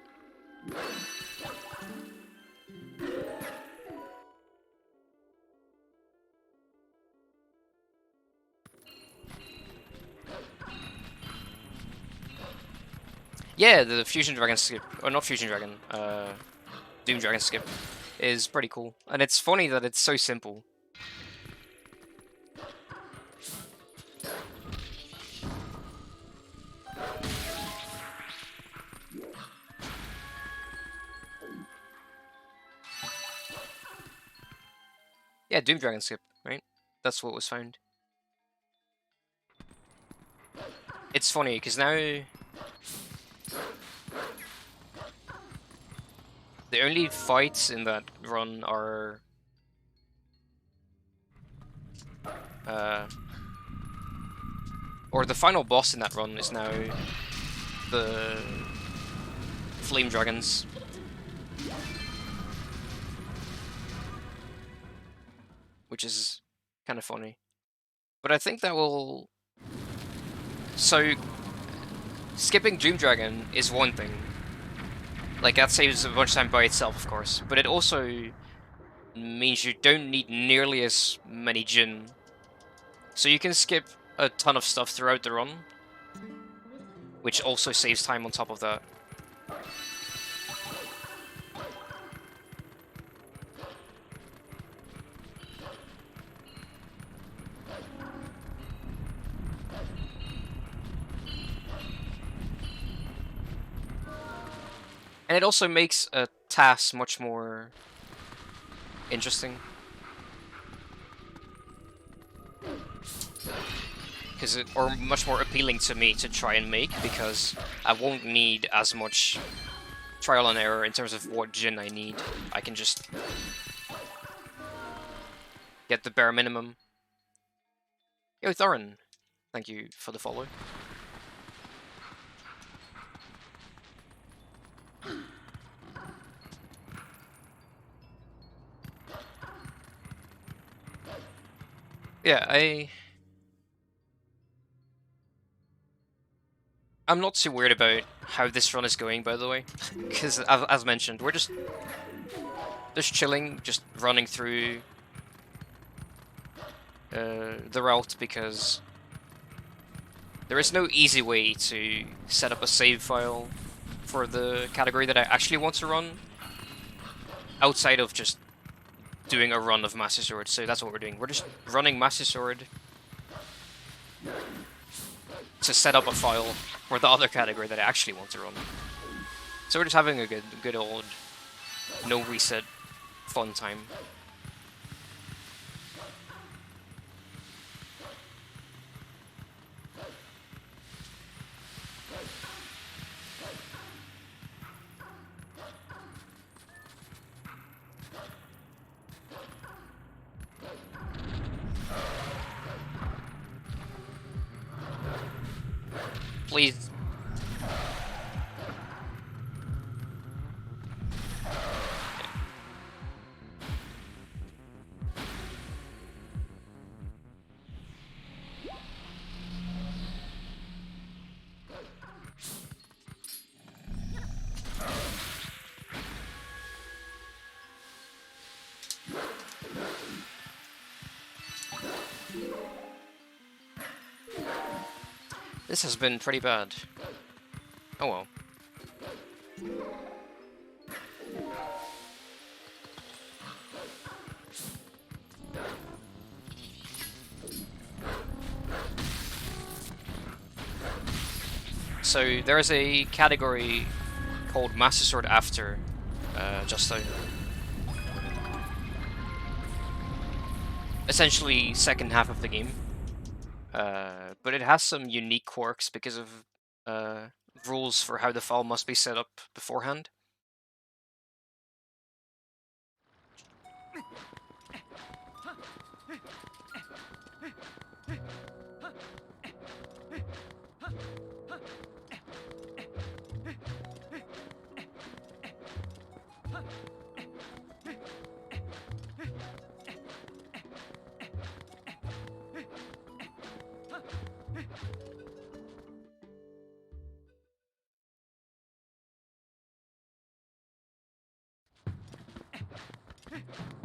Yeah, the Fusion Dragon skip, or not Fusion Dragon, Doom Dragon skip is pretty cool. And it's funny that it's so simple. Yeah, Doom Dragon skip, right? That's what was found. It's funny, because now the only fights in that run are or the final boss in that run is now the Flame Dragons. Which is kind of funny. But I think that will... So, skipping Doom Dragon is one thing. Like, that saves a bunch of time by itself, of course. But it also means you don't need nearly as many Jin. So you can skip a ton of stuff throughout the run, which also saves time on top of that. And it also makes a task much more interesting. Or much more appealing to me to try and make, because I won't need as much trial and error in terms of what Jin I need. I can just get the bare minimum. Yo, Thorin, thank you for the follow. Yeah, I'm not too worried about how this run is going, by the way, because as mentioned, we're just chilling, just running through the route, because there is no easy way to set up a save file for the category that I actually want to run, outside of just doing a run of Master Sword. So that's what we're doing. We're just running Master Sword to set up a file for the other category that I actually want to run. So we're just having a good old no reset fun time. Please. This has been pretty bad. Oh well. So there is a category called Master Sword After, just so. Essentially, second half of the game. But it has some unique quirks because of rules for how the file must be set up beforehand.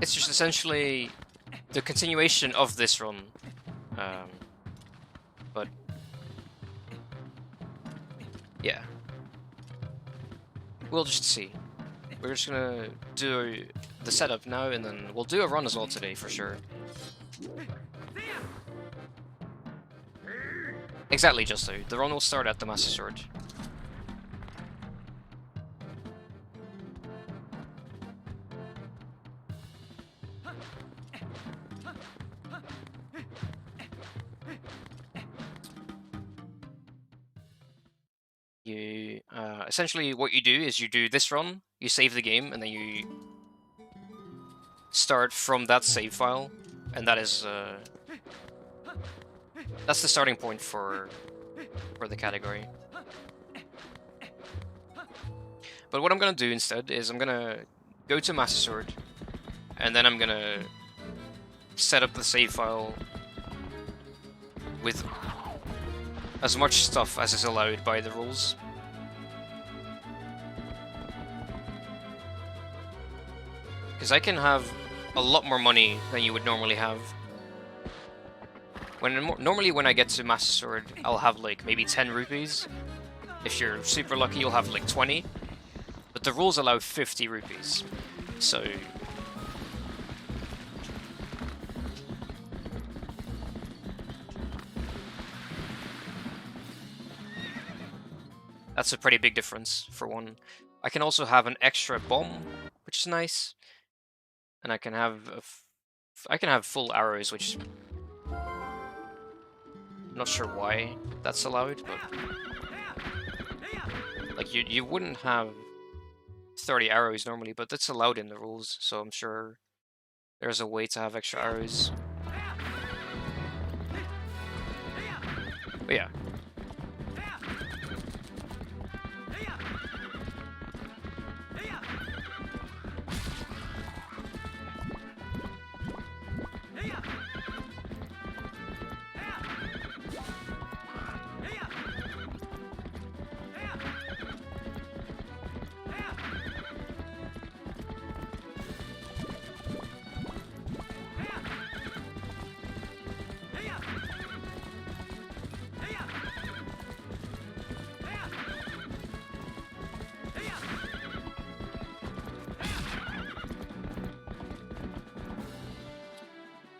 It's just essentially the continuation of this run, but yeah, we'll just see. We're just gonna do the setup now, and then we'll do a run as well today for sure. Exactly, Justo. The run will start at the Master Sword. You essentially what you do is you do this run, you save the game, and then you start from that save file, and that is that's the starting point for the category. But what I'm gonna do instead is I'm gonna go to Master Sword, and then I'm gonna set up the save file with as much stuff as is allowed by the rules. Because I can have a lot more money than you would normally have. Normally when I get to Master Sword, I'll have like maybe 10 rupees. If you're super lucky, you'll have like 20. But the rules allow 50 rupees. So that's a pretty big difference for one. I can also have an extra bomb, which is nice. And I can have full arrows, which I'm not sure why that's allowed, but like you wouldn't have 30 arrows normally, but that's allowed in the rules, so I'm sure there's a way to have extra arrows. But yeah.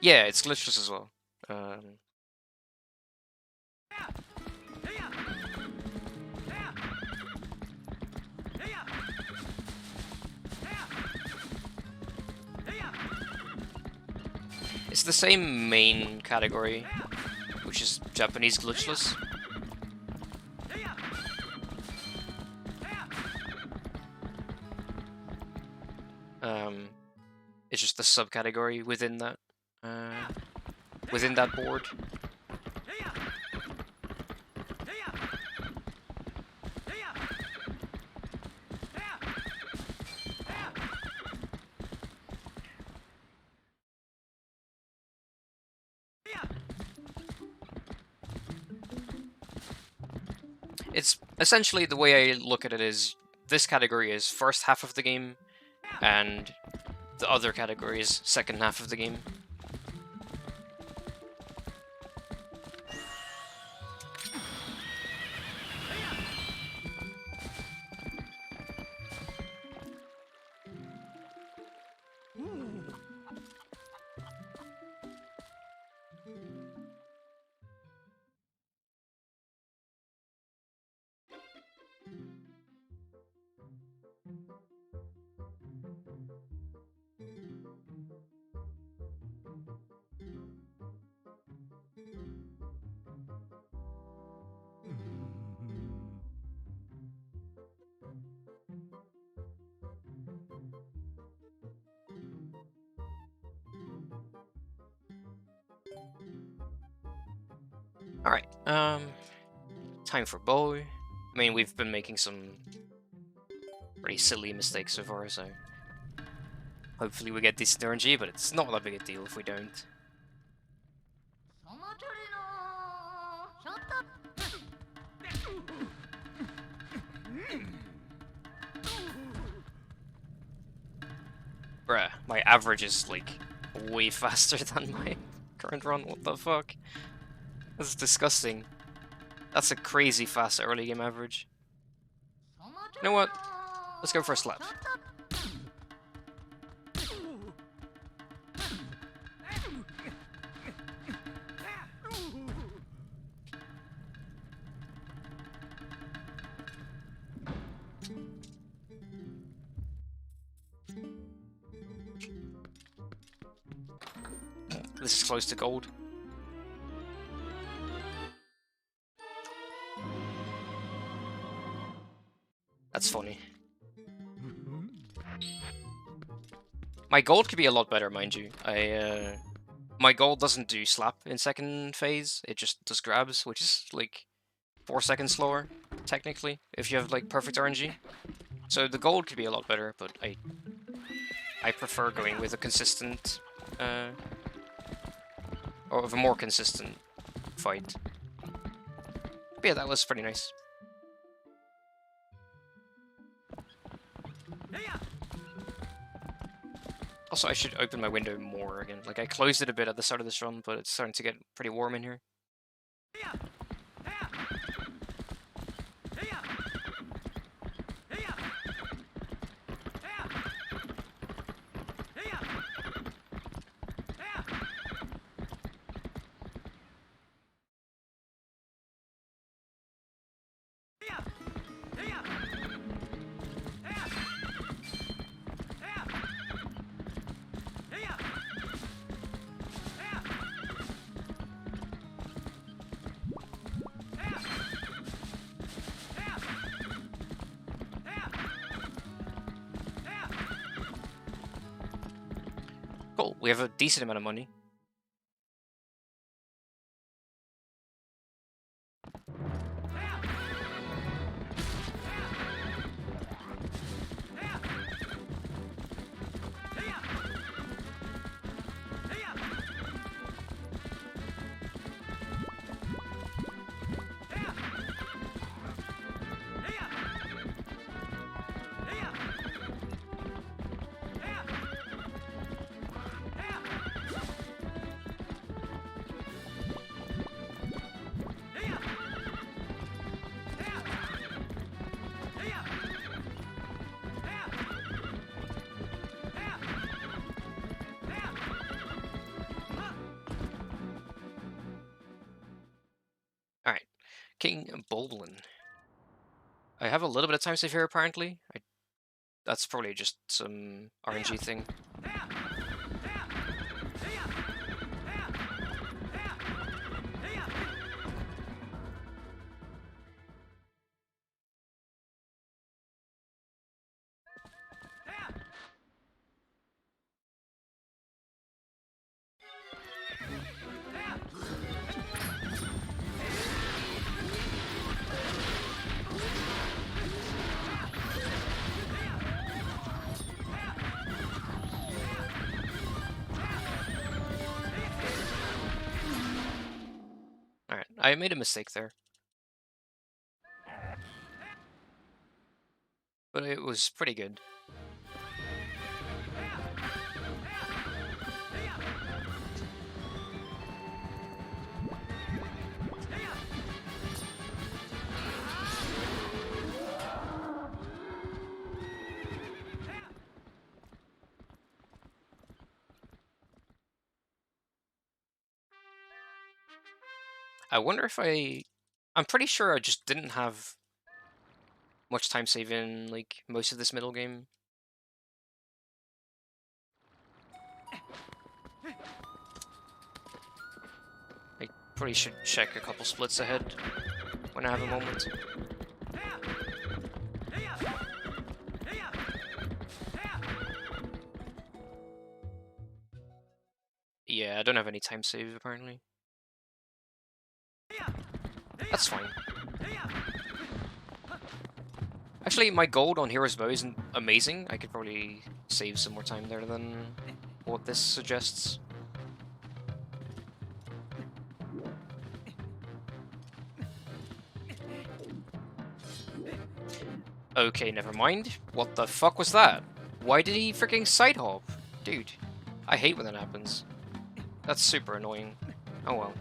Yeah, it's glitchless as well. It's the same main category, which is Japanese glitchless. It's just the subcategory within that board. It's essentially, the way I look at it is, this category is first half of the game, and the other category is second half of the game. Alright, time for bow. I mean, we've been making some pretty silly mistakes so far, so hopefully we get decent RNG, but it's not that big a deal if we don't. Bruh, my average is like way faster than my current run, what the fuck? That's disgusting. That's a crazy fast early game average. You know what? Let's go for a slap. This is close to gold. That's funny. My gold could be a lot better, mind you. My gold doesn't do slap in second phase, it just does grabs, which is like 4 seconds slower, technically, if you have like perfect RNG. So the gold could be a lot better, but I prefer going with a consistent, or with a more consistent fight. But yeah, that was pretty nice. Also, I should open my window more again. Like, I closed it a bit at the start of this run, but it's starting to get pretty warm in here. Cool, we have a decent amount of money. Alright, King Bolin. I have a little bit of time save here, apparently. That's probably just some RNG thing. Alright, I made a mistake there. but it was pretty good. I wonder if I'm pretty sure I just didn't have much time saving like most of this middle game. I probably should check a couple splits ahead when I have a moment. Yeah, I don't have any time save apparently. That's fine. Actually, my gold on Hero's Bow isn't amazing. I could probably save some more time there than what this suggests. Okay, never mind. What the fuck was that? Why did he freaking side hop? Dude, I hate when that happens. That's super annoying. Oh well.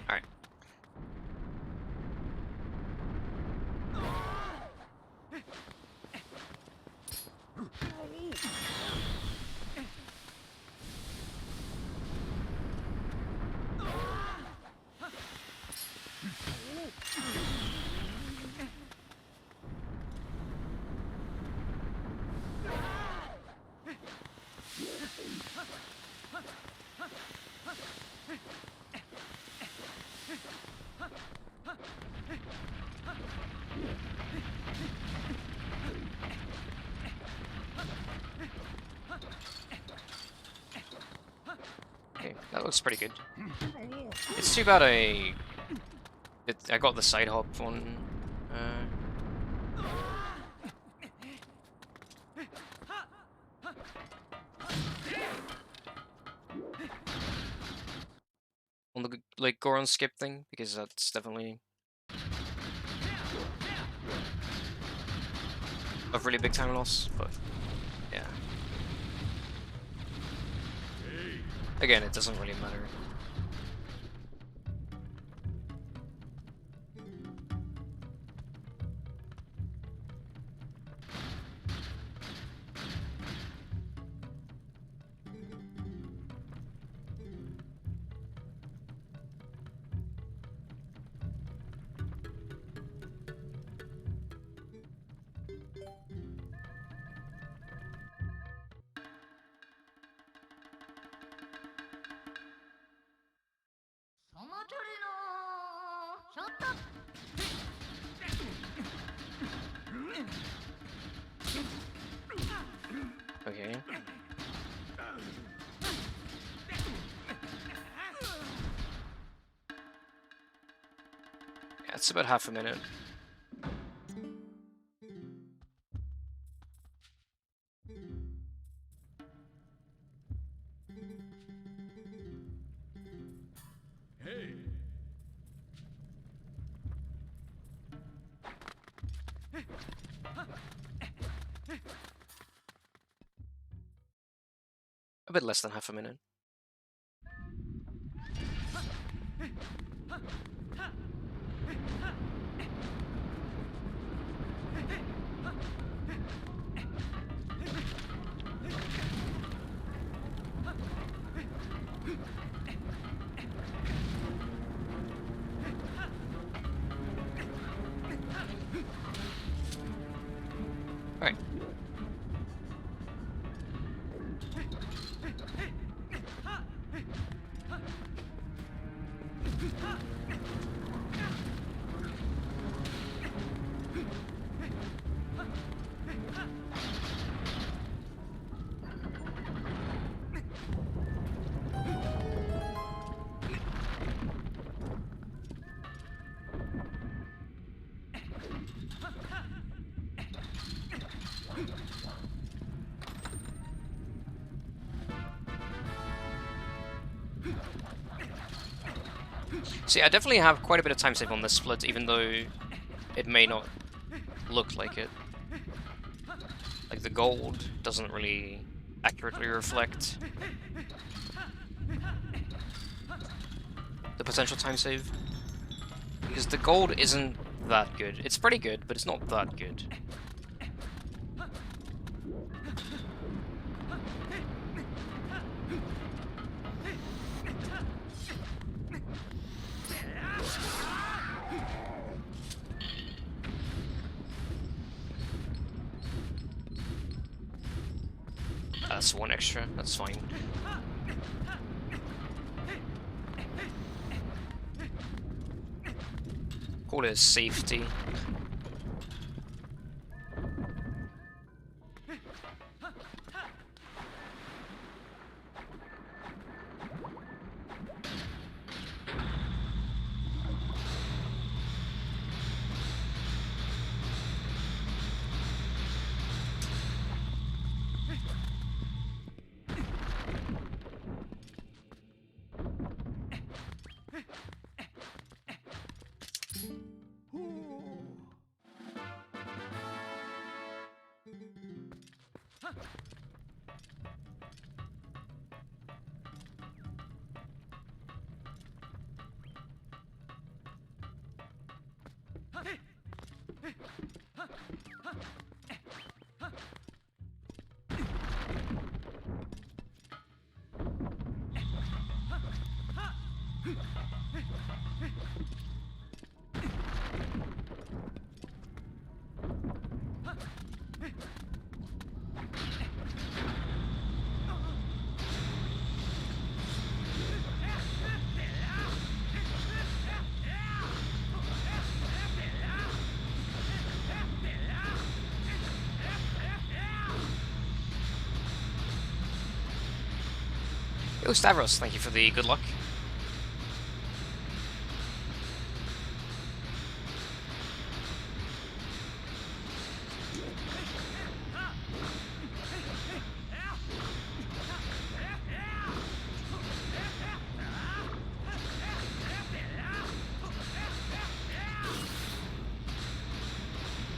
Alright. Okay, that looks pretty good. It's too bad I got the side hop on. On the like Goron skip thing, because that's definitely a really big time loss, but yeah. Again, it doesn't really matter. It's about half a minute. A bit less than half a minute. Alright. See, I definitely have quite a bit of time save on this split, even though it may not look like it. Like, the gold doesn't really accurately reflect the potential time save. Because the gold isn't that good. It's pretty good, but it's not that good. That's one extra, that's fine. Call it a safety. Yo, Stavros, thank you for the good luck.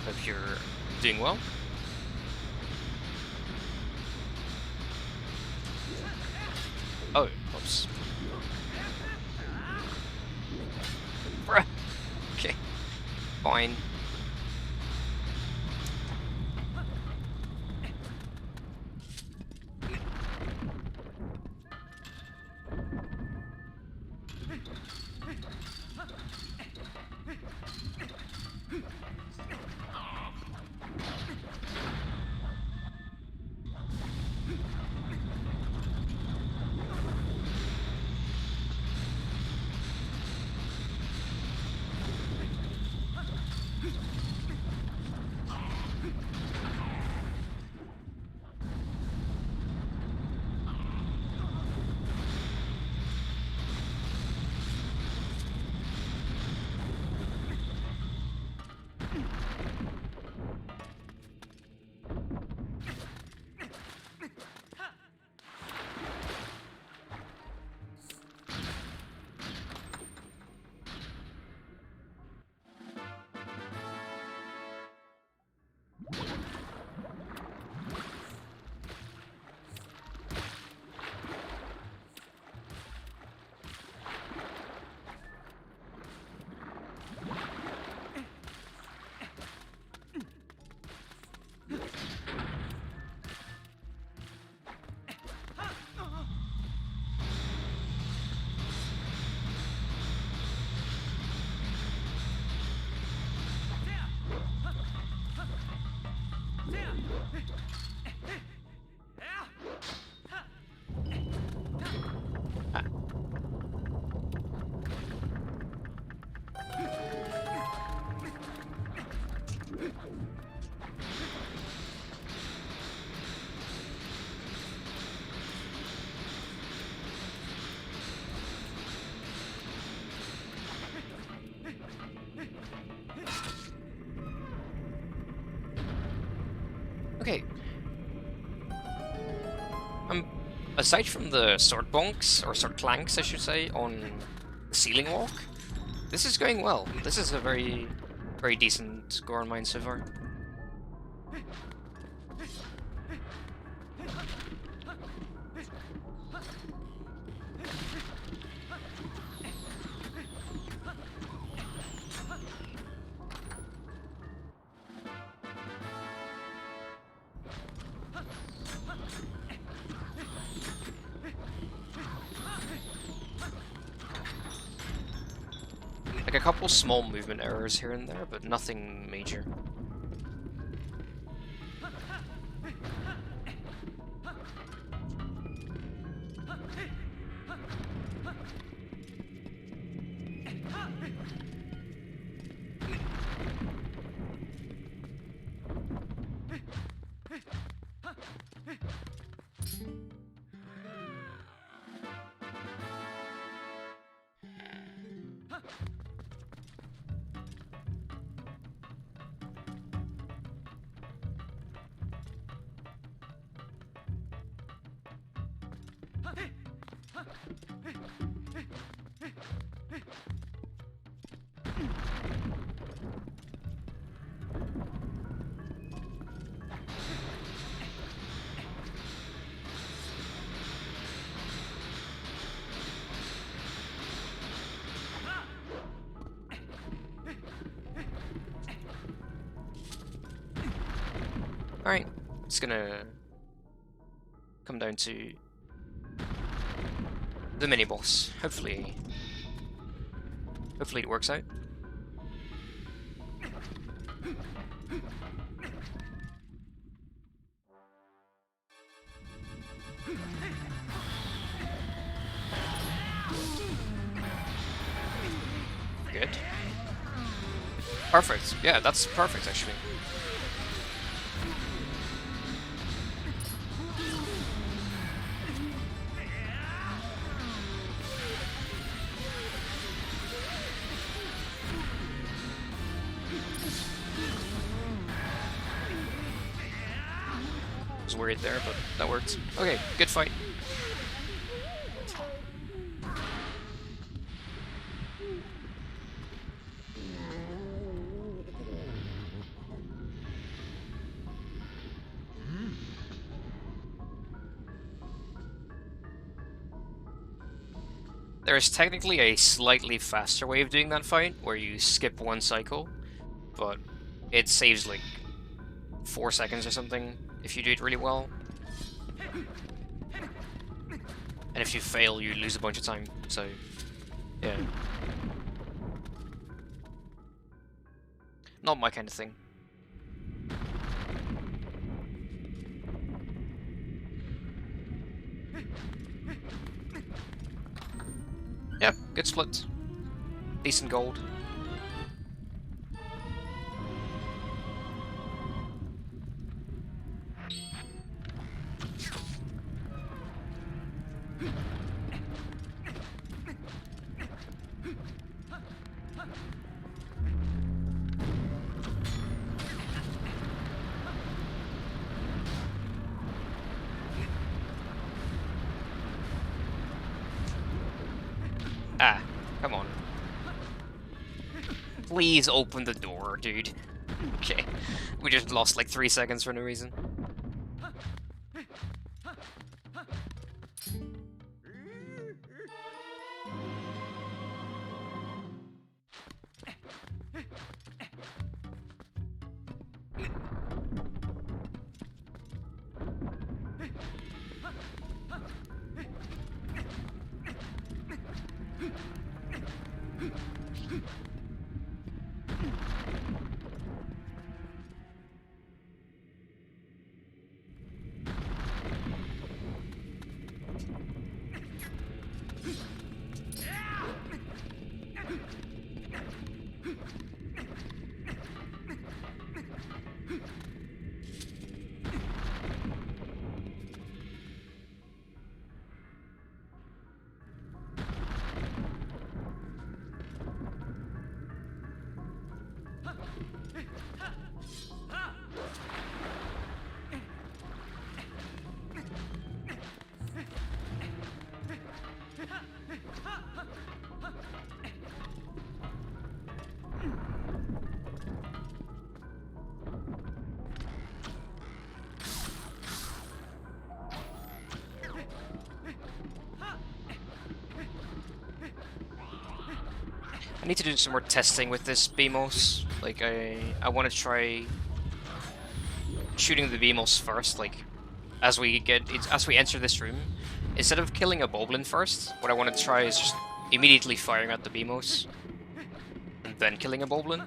Hope you're doing well. Oh, oops. Bruh. Okay. Fine. Ah. Okay. Aside from the sword bonks, or sword clanks, I should say, on the ceiling walk, this is going well. This is a very, very decent score on mine so far. Like a couple small movement errors here and there, but nothing major. Alright, it's gonna come down to the mini-boss. Hopefully it works out. Good. Perfect. Yeah, that's perfect actually. Was worried there, but that worked. Okay, good fight. There is technically a slightly faster way of doing that fight, where you skip one cycle, but it saves like 4 seconds or something if you do it really well. And if you fail, you lose a bunch of time, so yeah. Not my kind of thing. Yeah, good split. Decent gold. Ah, come on. Please open the door, dude. Okay. We just lost like 3 seconds for no reason. I need to do some more testing with this BMOS. Like, I want to try shooting the BMOS first, like, as we enter this room. Instead of killing a Boblin first, what I want to try is just immediately firing at the BMOS, and then killing a Boblin.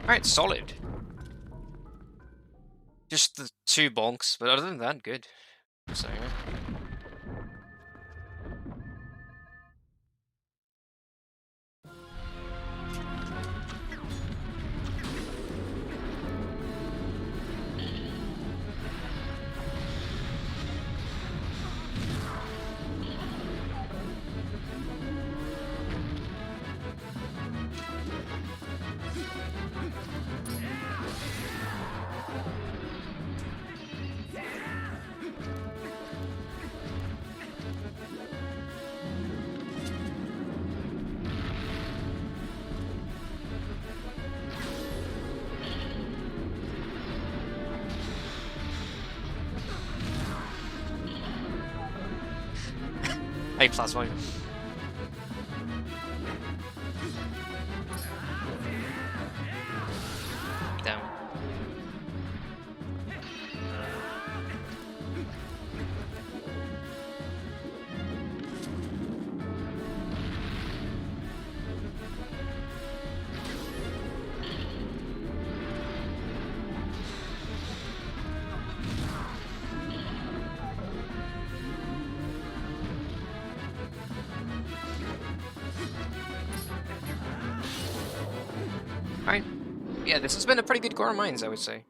Alright, solid. Just the 2 bonks, but other than that, good. So, yeah. Hey, Plasma. Down. Alright. Yeah, this has been a pretty good Gore Mines, I would say.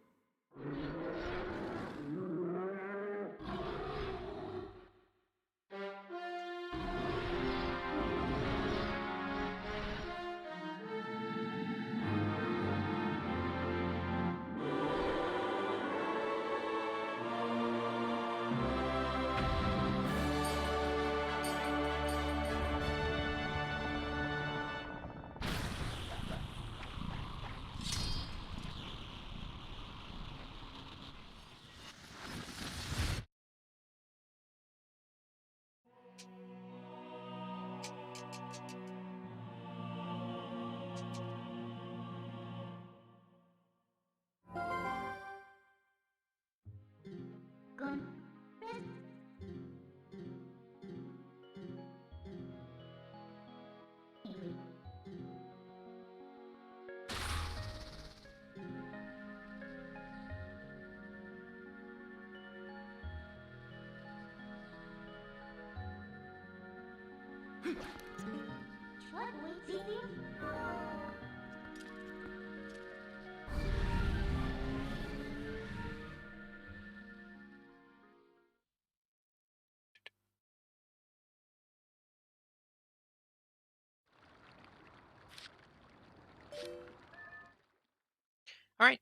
Alright.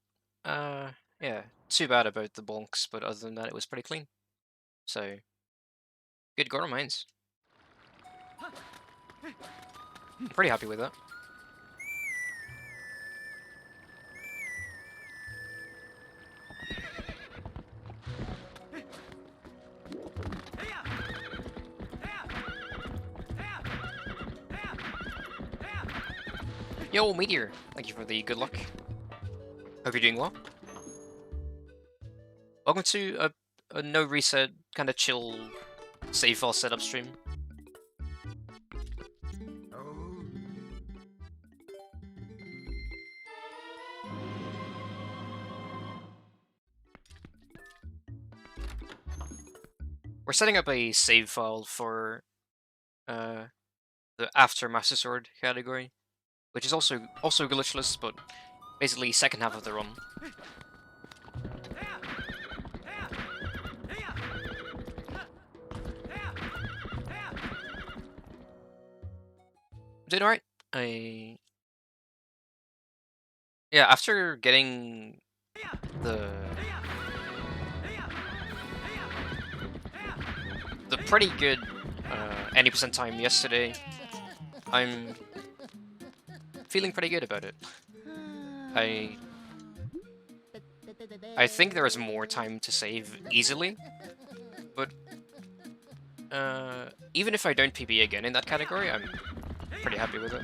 Yeah. Too bad about the bonks, but other than that, it was pretty clean. So, good Gore Mines. I'm pretty happy with that. Yo, Meteor! Thank you for the good luck. Hope you're doing well. Welcome to a no reset, kind of chill save file setup stream. We're setting up a save file for the after Master Sword category, which is also glitchless, but basically second half of the run. Did alright. Yeah, after getting the pretty good 80% time yesterday, I'm feeling pretty good about it. I think there is more time to save easily, but even if I don't PB again in that category, I'm pretty happy with it.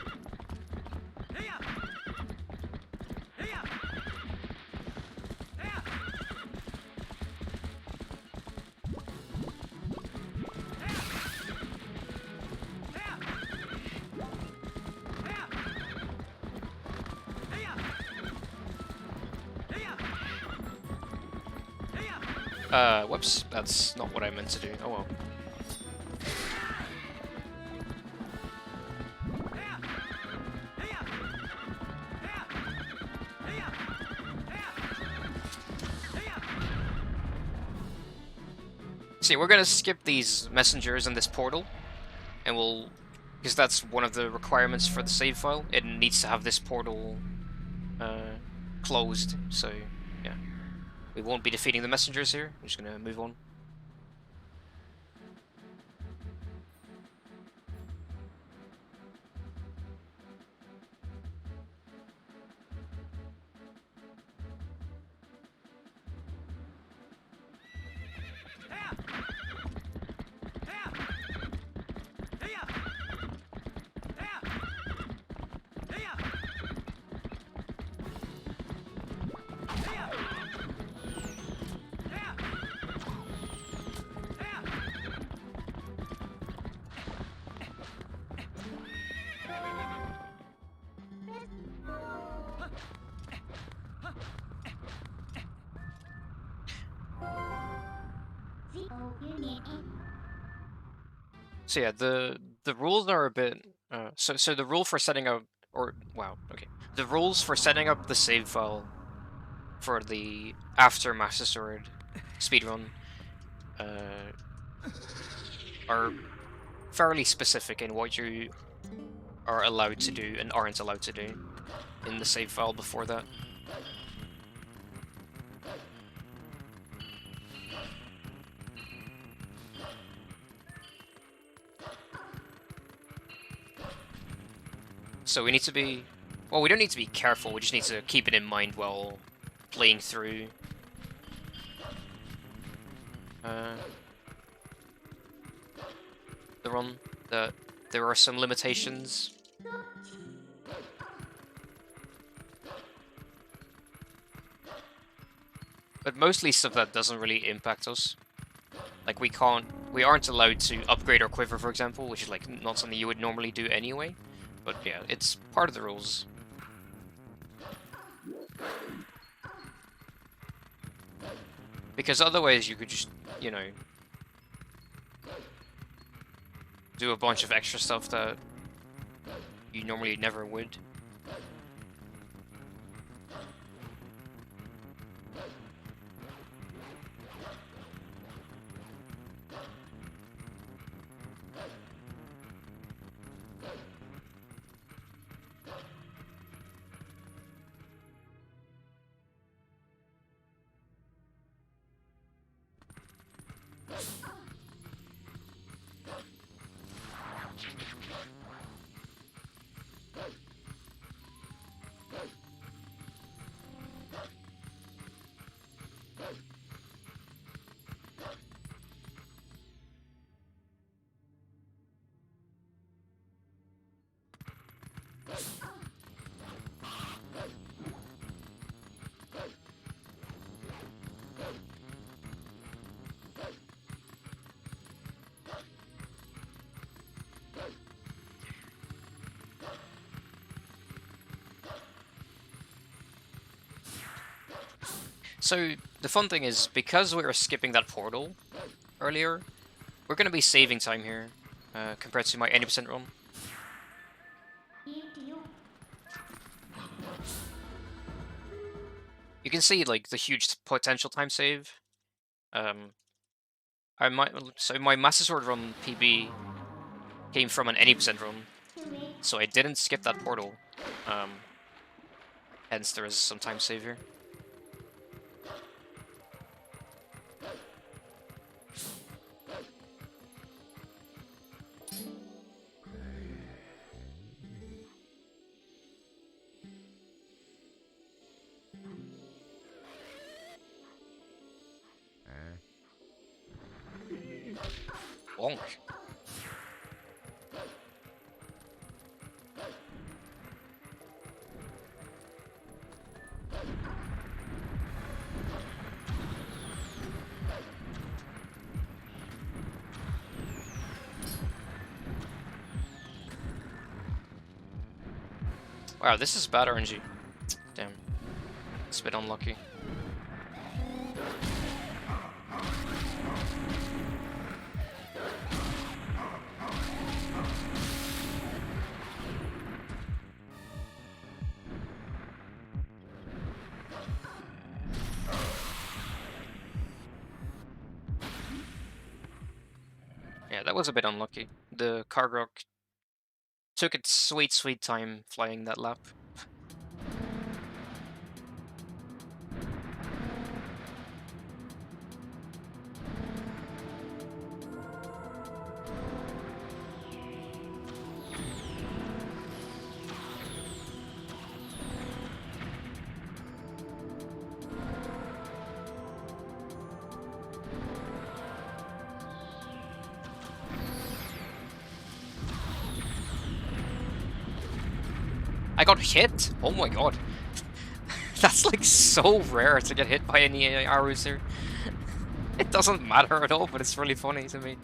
Whoops, that's not what I meant to do. Oh well. See, we're gonna skip these messengers and this portal, and we'll... because that's one of the requirements for the save file. It needs to have this portal closed, so yeah. We won't be defeating the messengers here. We're just gonna move on. So yeah, the rules are a bit so the rule for setting up the rules for setting up the save file for the after Master Sword speedrun are fairly specific in what you are allowed to do and aren't allowed to do in the save file before that. So we need to be... well, we don't need to be careful, we just need to keep it in mind while playing through. The run, that there are some limitations. But mostly stuff that doesn't really impact us. Like we aren't allowed to upgrade our quiver, for example, which is like not something you would normally do anyway. But yeah, it's part of the rules. Because otherwise you could just, you know, do a bunch of extra stuff that you normally never would. So, the fun thing is, because we were skipping that portal earlier, we're going to be saving time here, compared to my 80% run. You can see like the huge potential time save. So my Master Sword run PB came from an 80% run, so I didn't skip that portal. Hence there is some time save here. Bonk. Wow, this is bad RNG. Damn. It's a bit unlucky. Yeah, that was a bit unlucky. The Kargrok took its sweet, sweet time flying that lap. I got hit? Oh my god. That's like so rare to get hit by any arrows here. It doesn't matter at all, but it's really funny to me.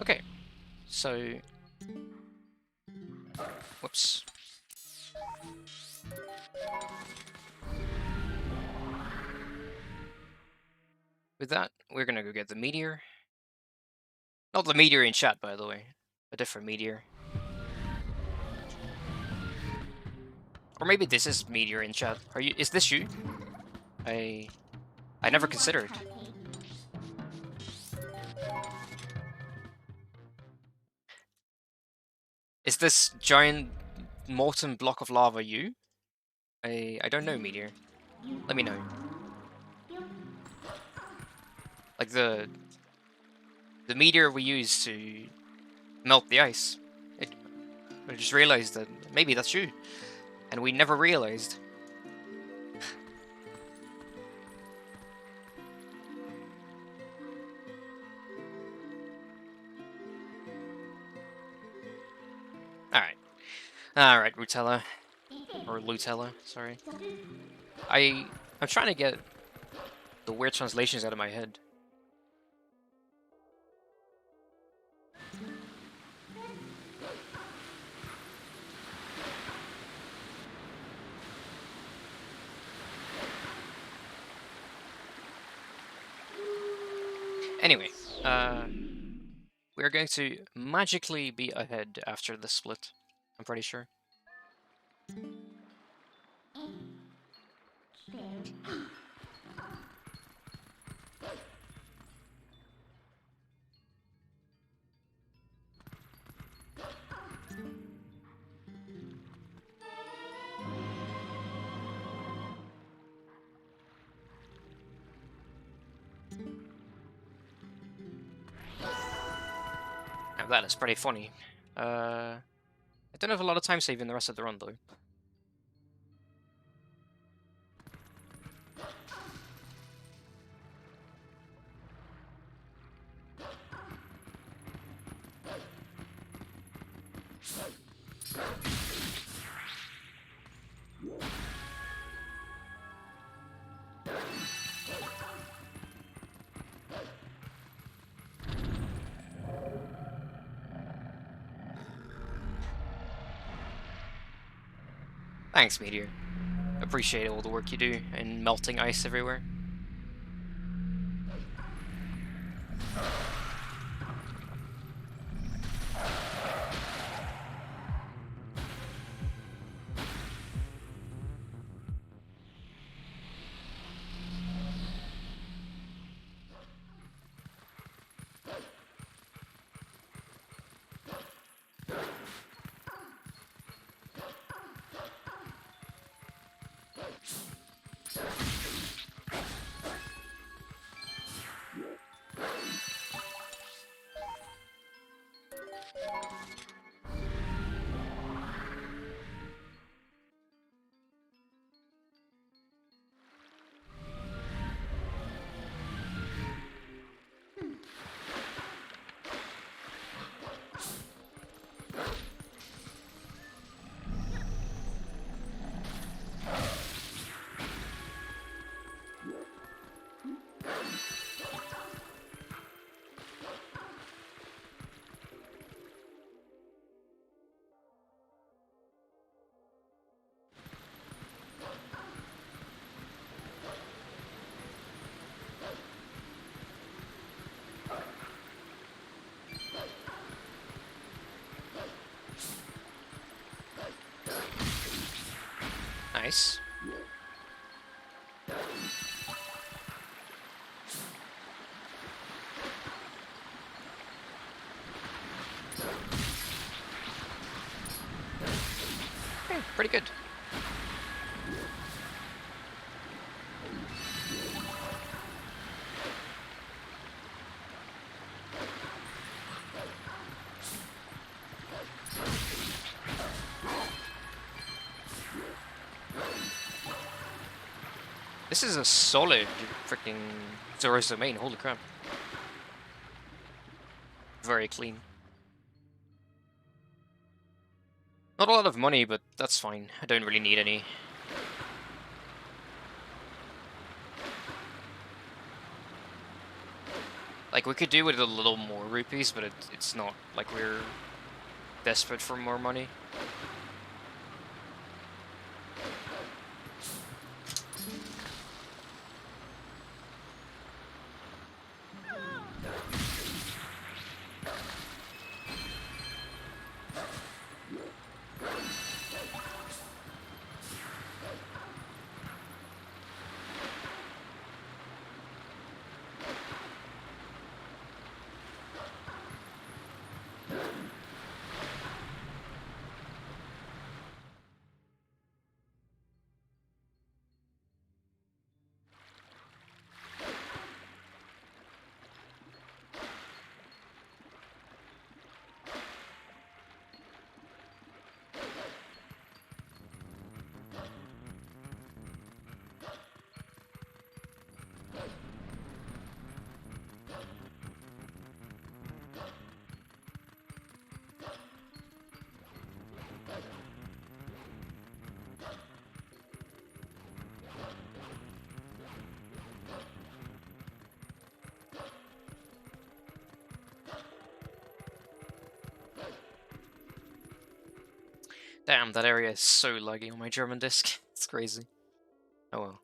Okay, so... Whoops. With that, we're gonna go get the meteor. Not the meteor in chat, by the way. A different meteor. Or maybe this is meteor in chat. Are you? Is this you? I never considered. Is this giant molten block of lava you? I don't know, meteor. Let me know. Like the the meteor we use to melt the ice. I just realized that maybe that's you, and we never realized. Alright, Rutella. Or Lutella, sorry. I'm trying to get the weird translations out of my head. Anyway, we're going to magically be ahead after the split, I'm pretty sure. Now that is pretty funny. I don't have a lot of time saving the rest of the run, though. Thanks, Meteor. Appreciate all the work you do in melting ice everywhere. Nice. Okay, pretty good. This is a solid freaking Zora's Domain, holy crap. Very clean. Not a lot of money, but that's fine. I don't really need any. Like, we could do with a little more rupees, but it's not like we're desperate for more money. Damn, that area is so laggy on my German disc. It's crazy. Oh well.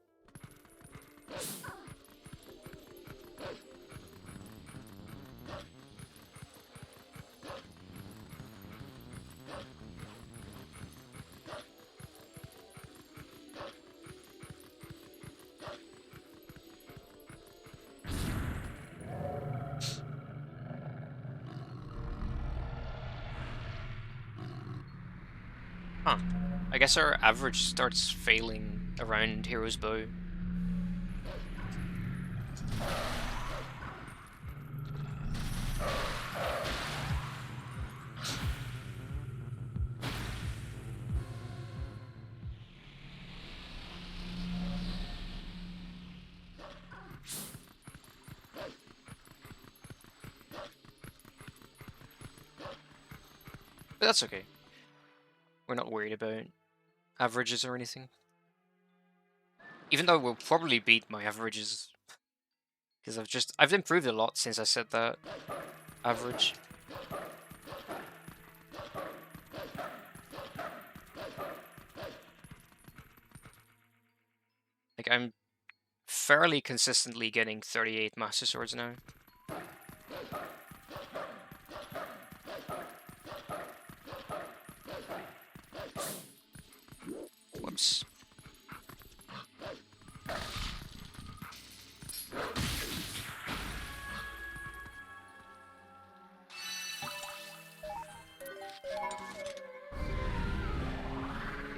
Huh. I guess our average starts failing around Hero's Bow. But that's okay. We're not worried about averages or anything. Even though we'll probably beat my averages. Because I've improved a lot since I set that average. Like, I'm fairly consistently getting 38 Master Swords now. Whoops.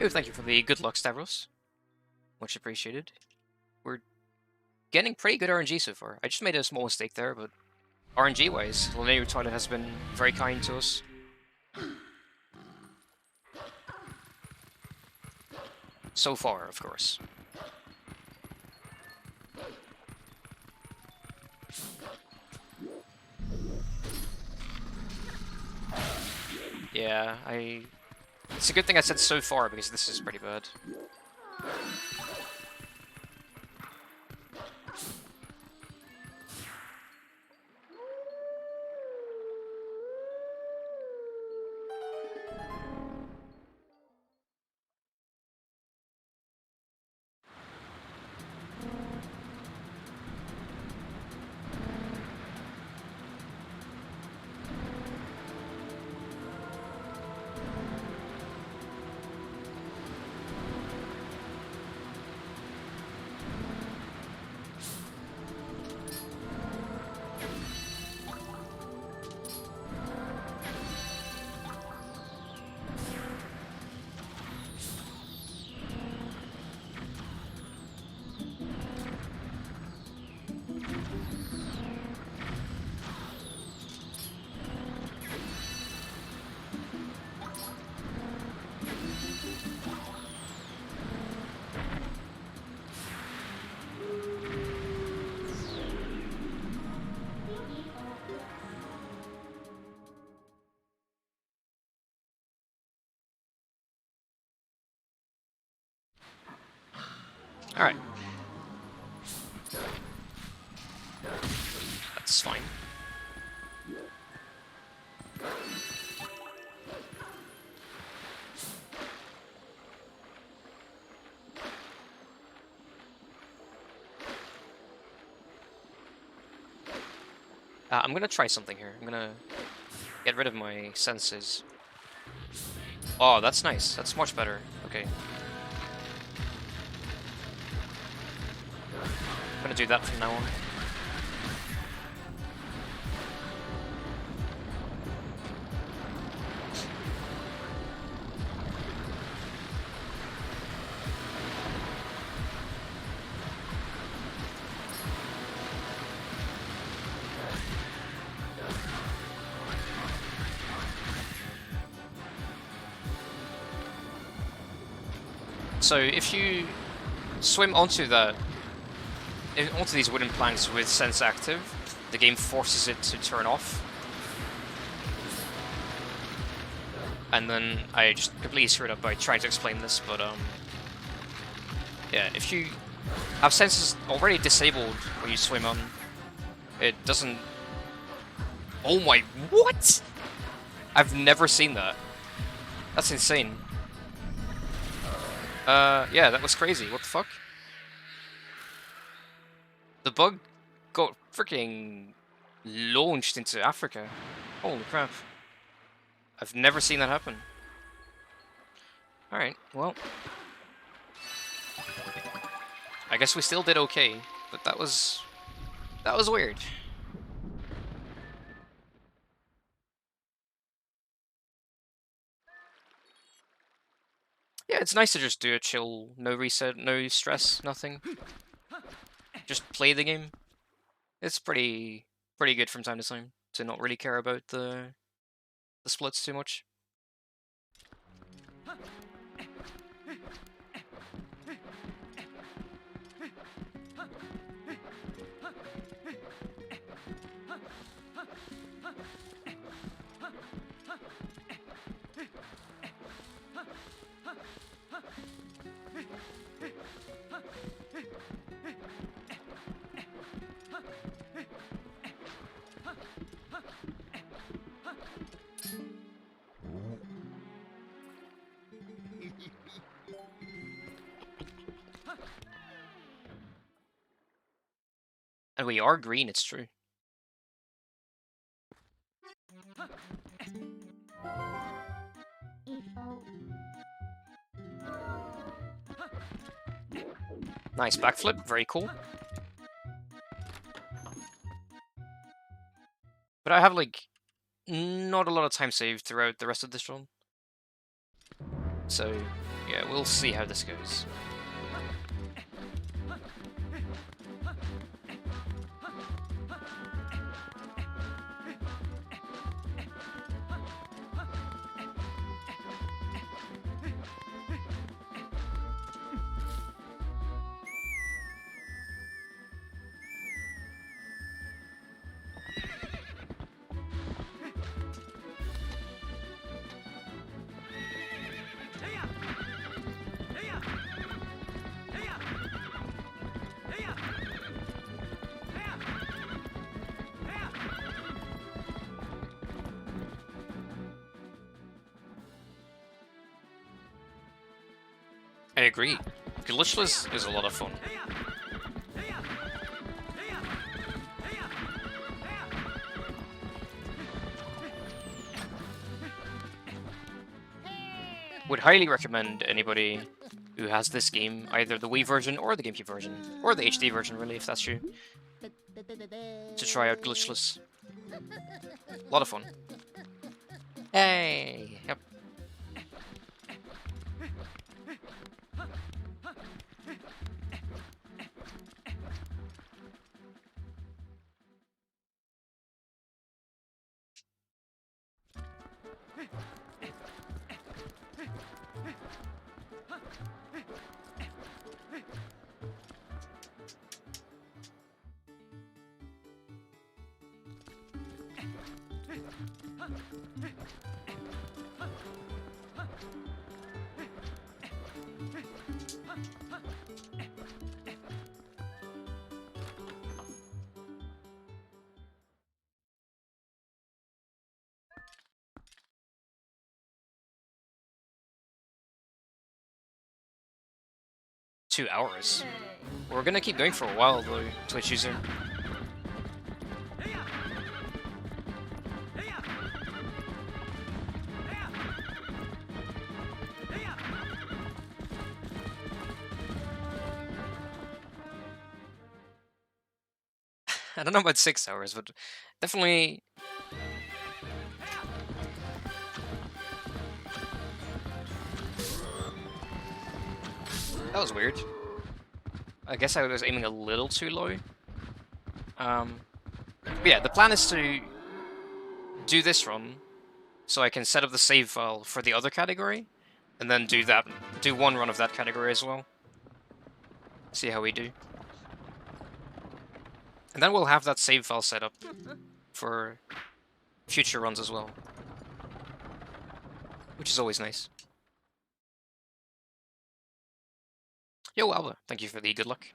Oh, thank you for the good luck, Stavros. Much appreciated. We're getting pretty good RNG so far. I just made a small mistake there, but RNG-wise, Twilight has been very kind to us. So far, of course. Yeah, it's a good thing I said so far, because this is pretty bad. Alright. That's fine. I'm gonna try something here. I'm gonna get rid of my senses. Oh, that's nice. That's much better. Okay. I'm gonna do that from now on. So if you swim onto these wooden planks with sense active, the game forces it to turn off. And then I just completely screwed up by trying to explain this, but yeah, if you have senses already disabled when you swim on, it doesn't... Oh my... What?! I've never seen that. That's insane. Yeah, that was crazy. What the fuck? The bug got freaking launched into Africa. Holy crap. I've never seen that happen. Alright, well. I guess we still did okay, but that was weird. Yeah, it's nice to just do a chill, no reset, no stress, nothing. Just play the game. It's pretty good from time to time to not really care about the splits too much. And we are green, it's true. Nice backflip, very cool. But I have, like, not a lot of time saved throughout the rest of this run. So, yeah, we'll see how this goes. I agree. Glitchless is a lot of fun. Would highly recommend anybody who has this game, either the Wii version or the GameCube version, or the HD version really, if that's true, to try out Glitchless. A lot of fun. Hey! Yep. Two hours. We're gonna keep going for a while though, Twitch user. I don't know about 6 hours, but definitely. That was weird. I guess I was aiming a little too low. But yeah, the plan is to do this run, so I can set up the save file for the other category, and then do one run of that category as well. See how we do. And then we'll have that save file set up for future runs as well. Which is always nice. Yo, Alba, thank you for the good luck.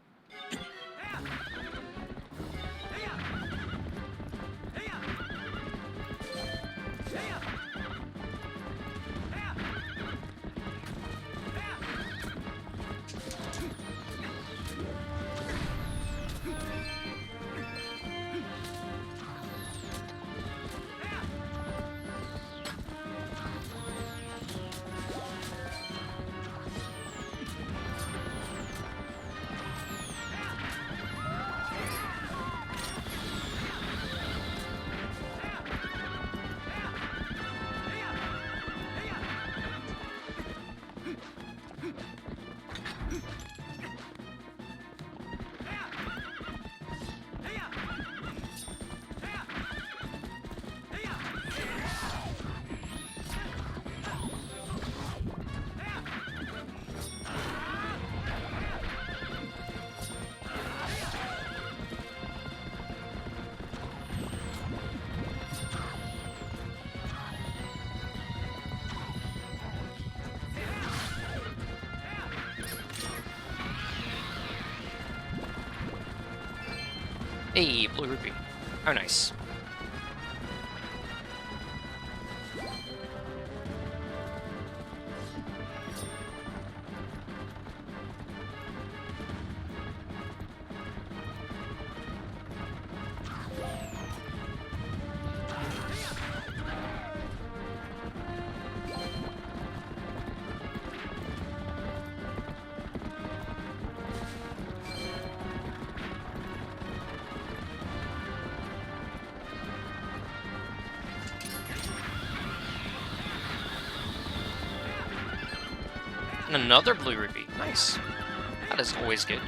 Hey, blue rupee. Oh, nice. And another blue rupee. Nice. That is always good.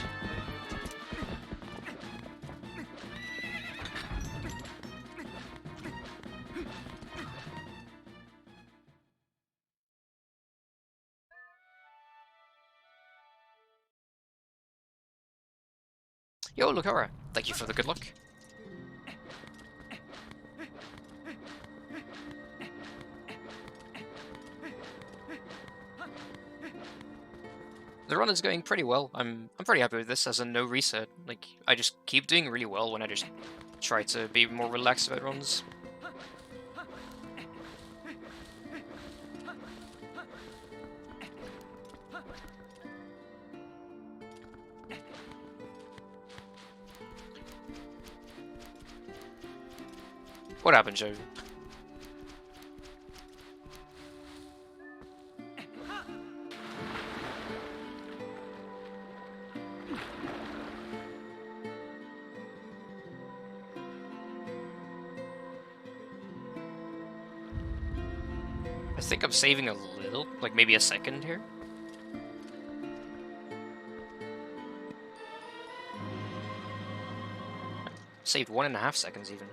Yo, Lucara. Thank you for the good luck. The run is going pretty well. I'm pretty happy with this as a no reset. Like, I just keep doing really well when I just try to be more relaxed about runs. What happened, Joe? I think I'm saving a little, like maybe a second here. Saved 1.5 seconds even.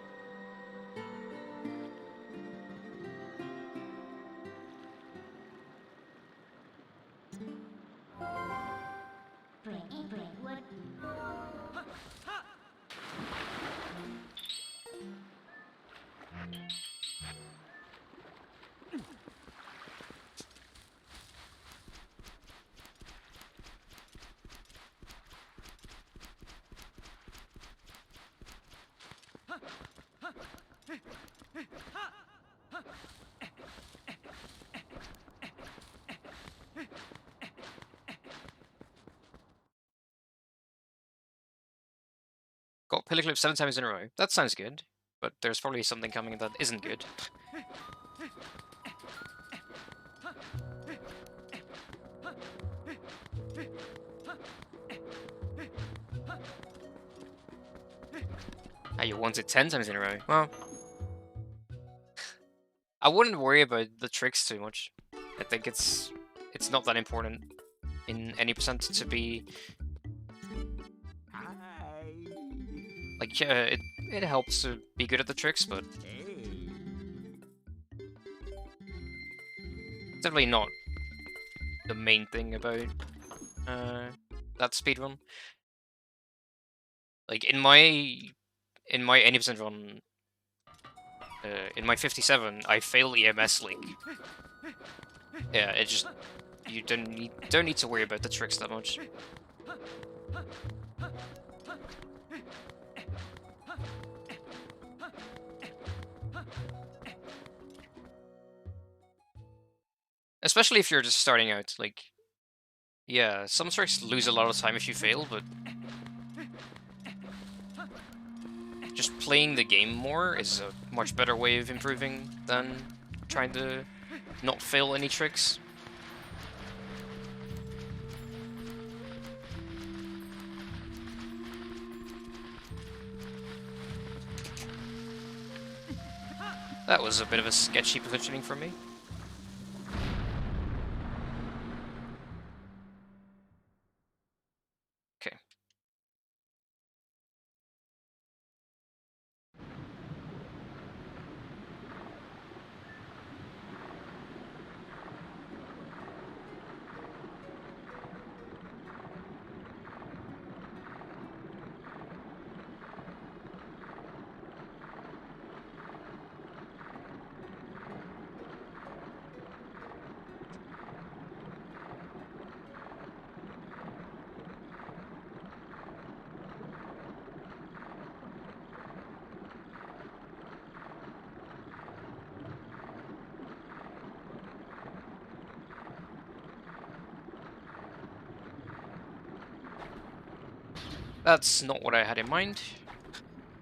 Got pillar clip 7 times in a row. That sounds good, but there's probably something coming that isn't good. Ah, you want it 10 times in a row. Well, I wouldn't worry about the tricks too much. I think it's not that important in any percent to be like it helps to be good at the tricks, but it's definitely not the main thing about that speedrun. Like in my any percent run, in my 57, I fail EMS link. Yeah, it just you don't need to worry about the tricks that much. Especially if you're just starting out, like, yeah, some tricks lose a lot of time if you fail, but just playing the game more is a much better way of improving than trying to not fail any tricks. That was a bit of a sketchy positioning from me. Okay. That's not what I had in mind.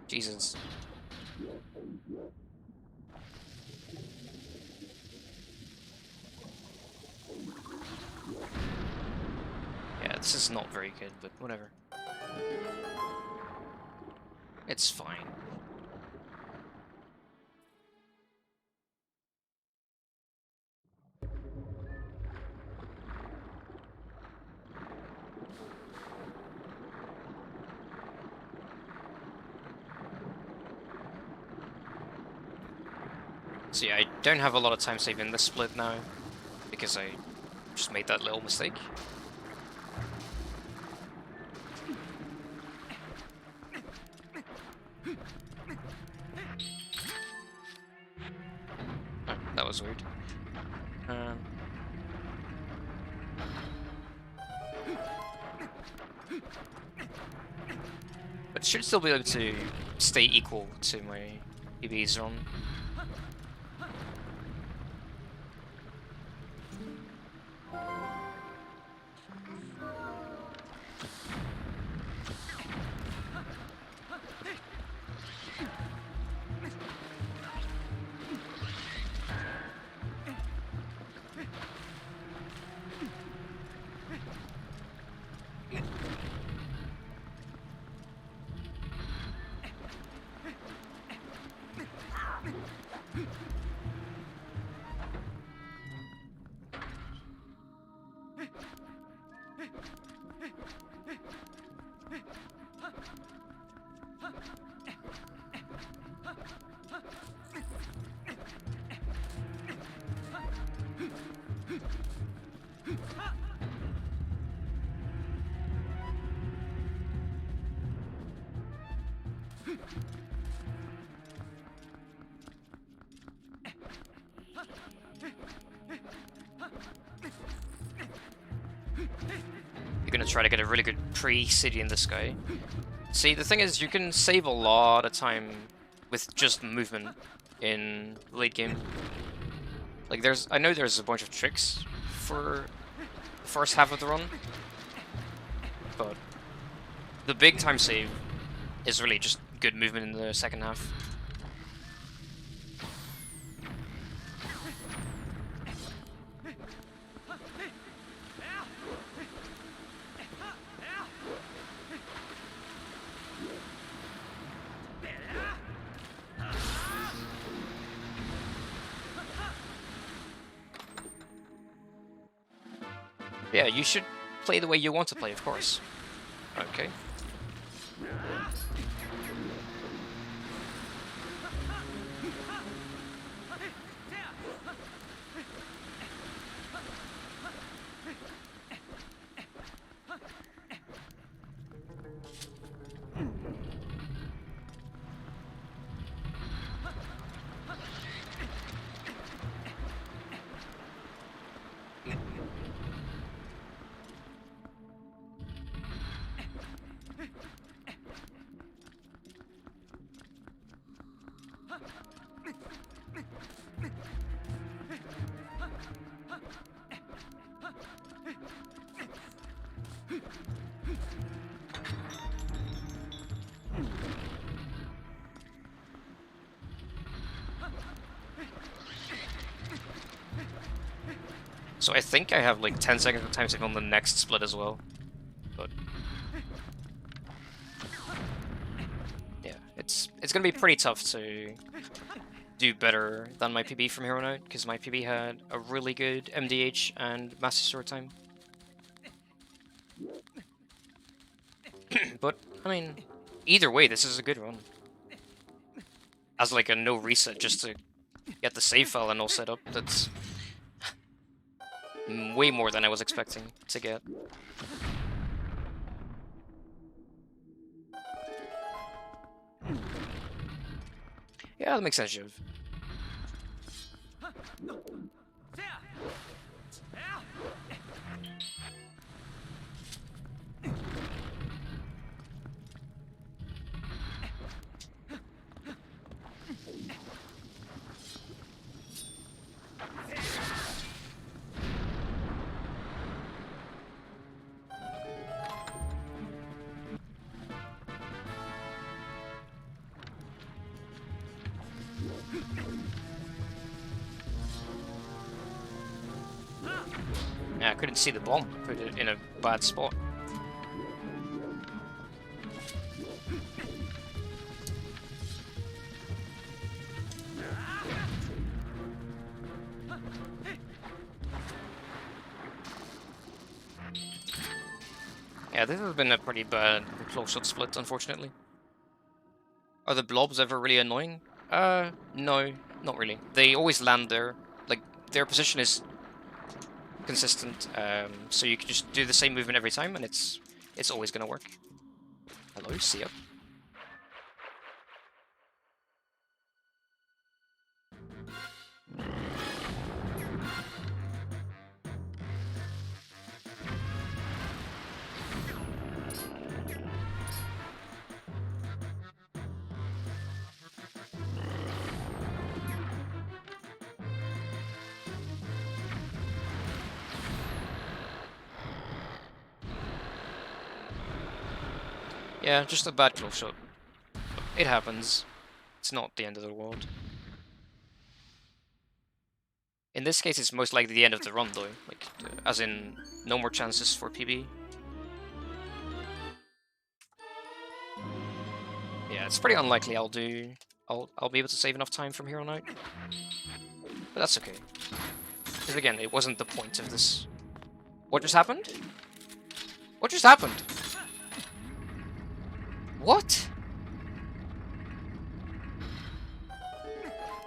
Jesus. Yeah, this is not very good, but whatever. It's fine. So yeah, I don't have a lot of time saving this split now, because I just made that little mistake. Oh, that was weird. But should still be able to stay equal to my PB's run. You're gonna try to get a really good pre-city in this guy. See, the thing is, you can save a lot of time with just movement in late game. Like, I know there's a bunch of tricks for the first half of the run, but the big time save is really just good movement in the second half. Yeah, you should play the way you want to play, of course. Okay. So I think I have like 10 seconds of time save on the next split as well. But yeah, it's gonna be pretty tough to do better than my PB from here on out, because my PB had a really good MDH and Master Sword time. But, I mean, either way, this is a good run. As like a no reset just to get the save file and all set up, that's way more than I was expecting to get. Yeah, that makes sense, Jiv. Yeah, I couldn't see the bomb. Put it in a bad spot. Yeah, this has been a pretty bad close shot split, unfortunately. Are the blobs ever really annoying? No, not really. They always land there. Like, their position is consistent, so you can just do the same movement every time, and it's always gonna work. Hello, see ya. Yeah, just a bad close shot. It happens. It's not the end of the world. In this case, it's most likely the end of the run, though. Like, as in, no more chances for PB. Yeah, it's pretty unlikely I'll be able to save enough time from here on out. But that's okay. Because again, it wasn't the point of this. What just happened? What just happened? What?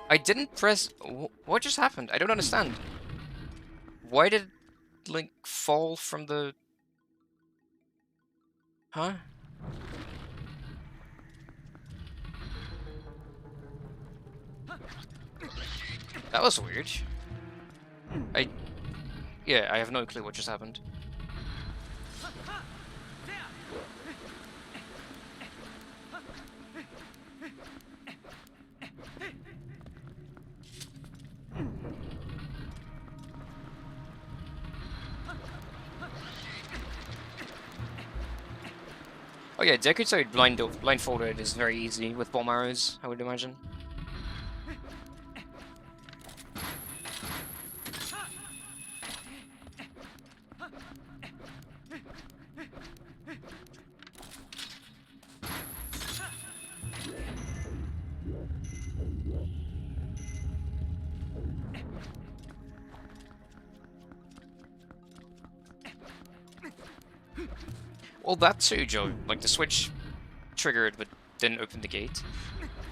I didn't press... What just happened? I don't understand. Why did Link fall from the... Huh? That was weird. Yeah, I have no clue what just happened. Oh yeah, Deku blindfolded is very easy with bomb arrows, I would imagine. Well, that too, Joe. Like, the switch triggered but didn't open the gate.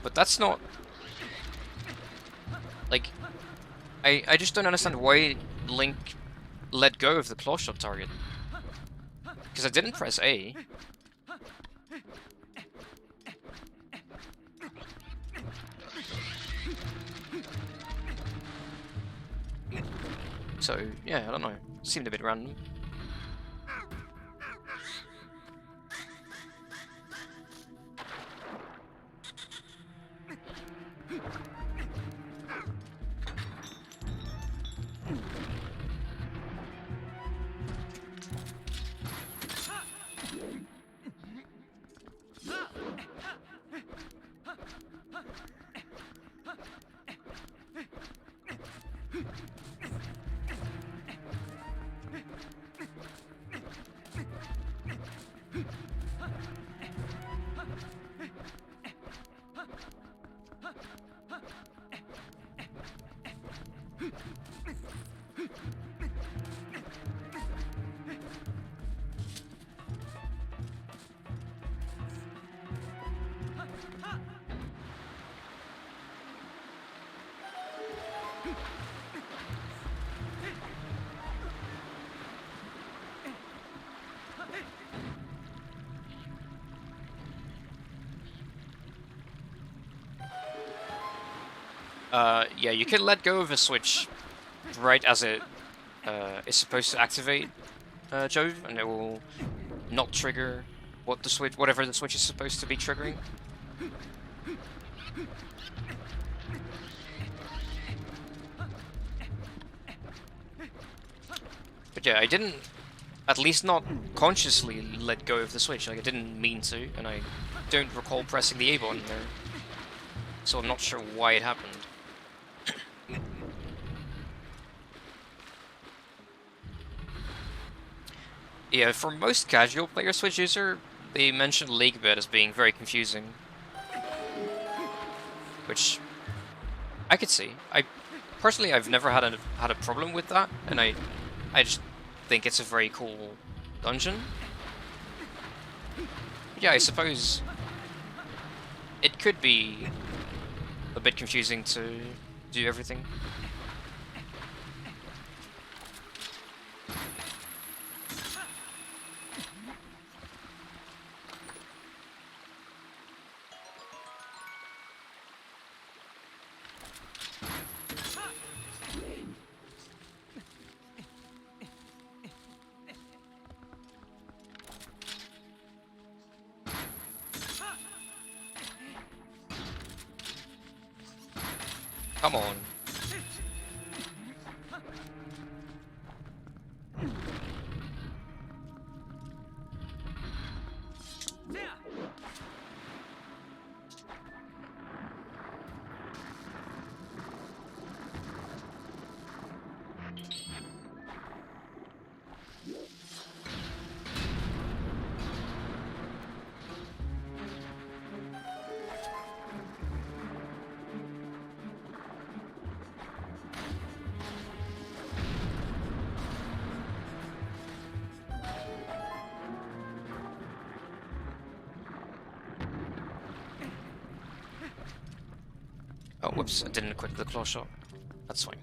But that's not... Like, I just don't understand why Link let go of the claw shot target. Because I didn't press A. So, yeah, I don't know. Seemed a bit random. Yeah, you can let go of a switch right as it is supposed to activate, Jove, and it will not trigger whatever the switch is supposed to be triggering. But yeah, I didn't, at least not consciously, let go of the switch. Like, I didn't mean to, and I don't recall pressing the A button there. So I'm not sure why it happened. Yeah, for most casual player Switch user, they mention League Bit as being very confusing, which I could see. Personally, I've never had a problem with that, and I just think it's a very cool dungeon. Yeah, I suppose it could be a bit confusing to do everything. Come on. Oh, whoops, I didn't equip the claw shot. That's fine.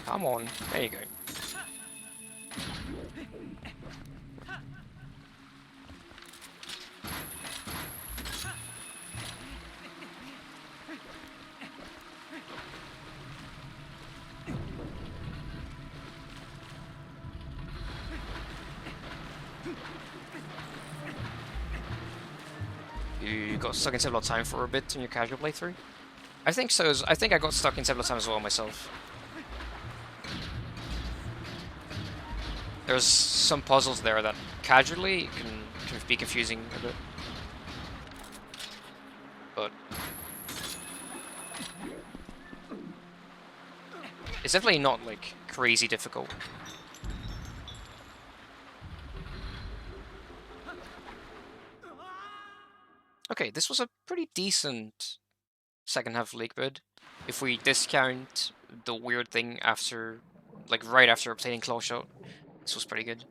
Come on, there you go. You got stuck in several times for a bit in your casual playthrough? I think so. I think I got stuck in several times as well myself. There's some puzzles there that casually can be confusing a bit. But it's definitely not like crazy difficult. Okay, this was a pretty decent second half of League Bid. If we discount the weird thing after, like right after obtaining Claw Shot, this was pretty good.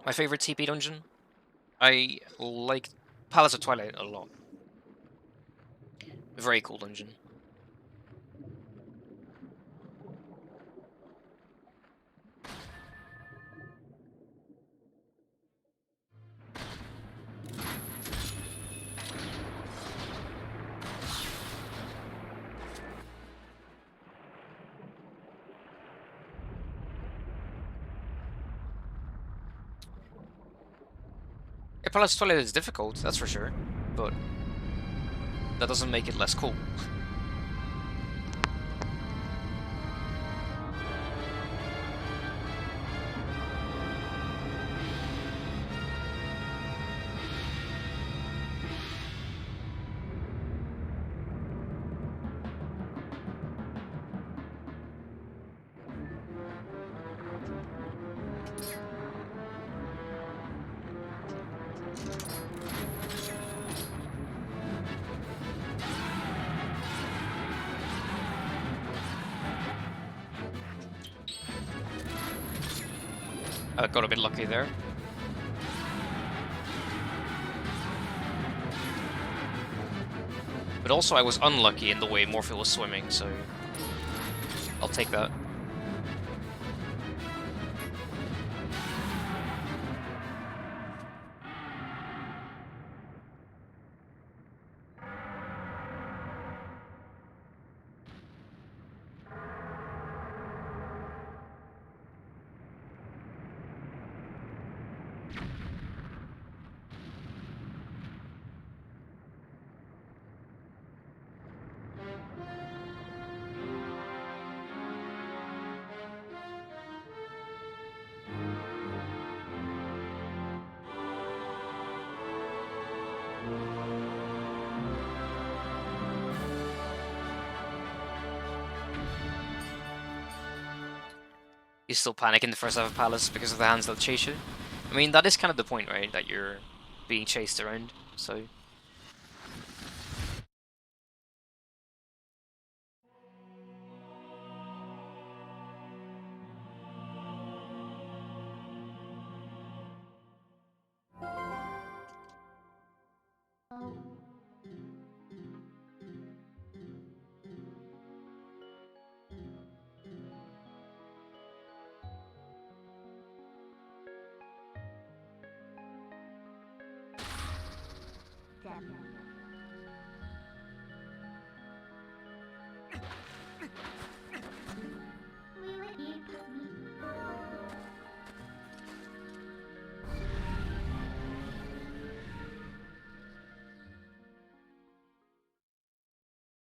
My favorite TP dungeon? I like Palace of Twilight a lot. Very cool dungeon. Yeah, Palace of Twilight is difficult, that's for sure, but that doesn't make it less cool. I got a bit lucky there. But also I was unlucky in the way Morphle was swimming, so I'll take that. You still panic in the first half of Palace because of the hands that chase you. I mean, that is kind of the point, right? That you're being chased around, so...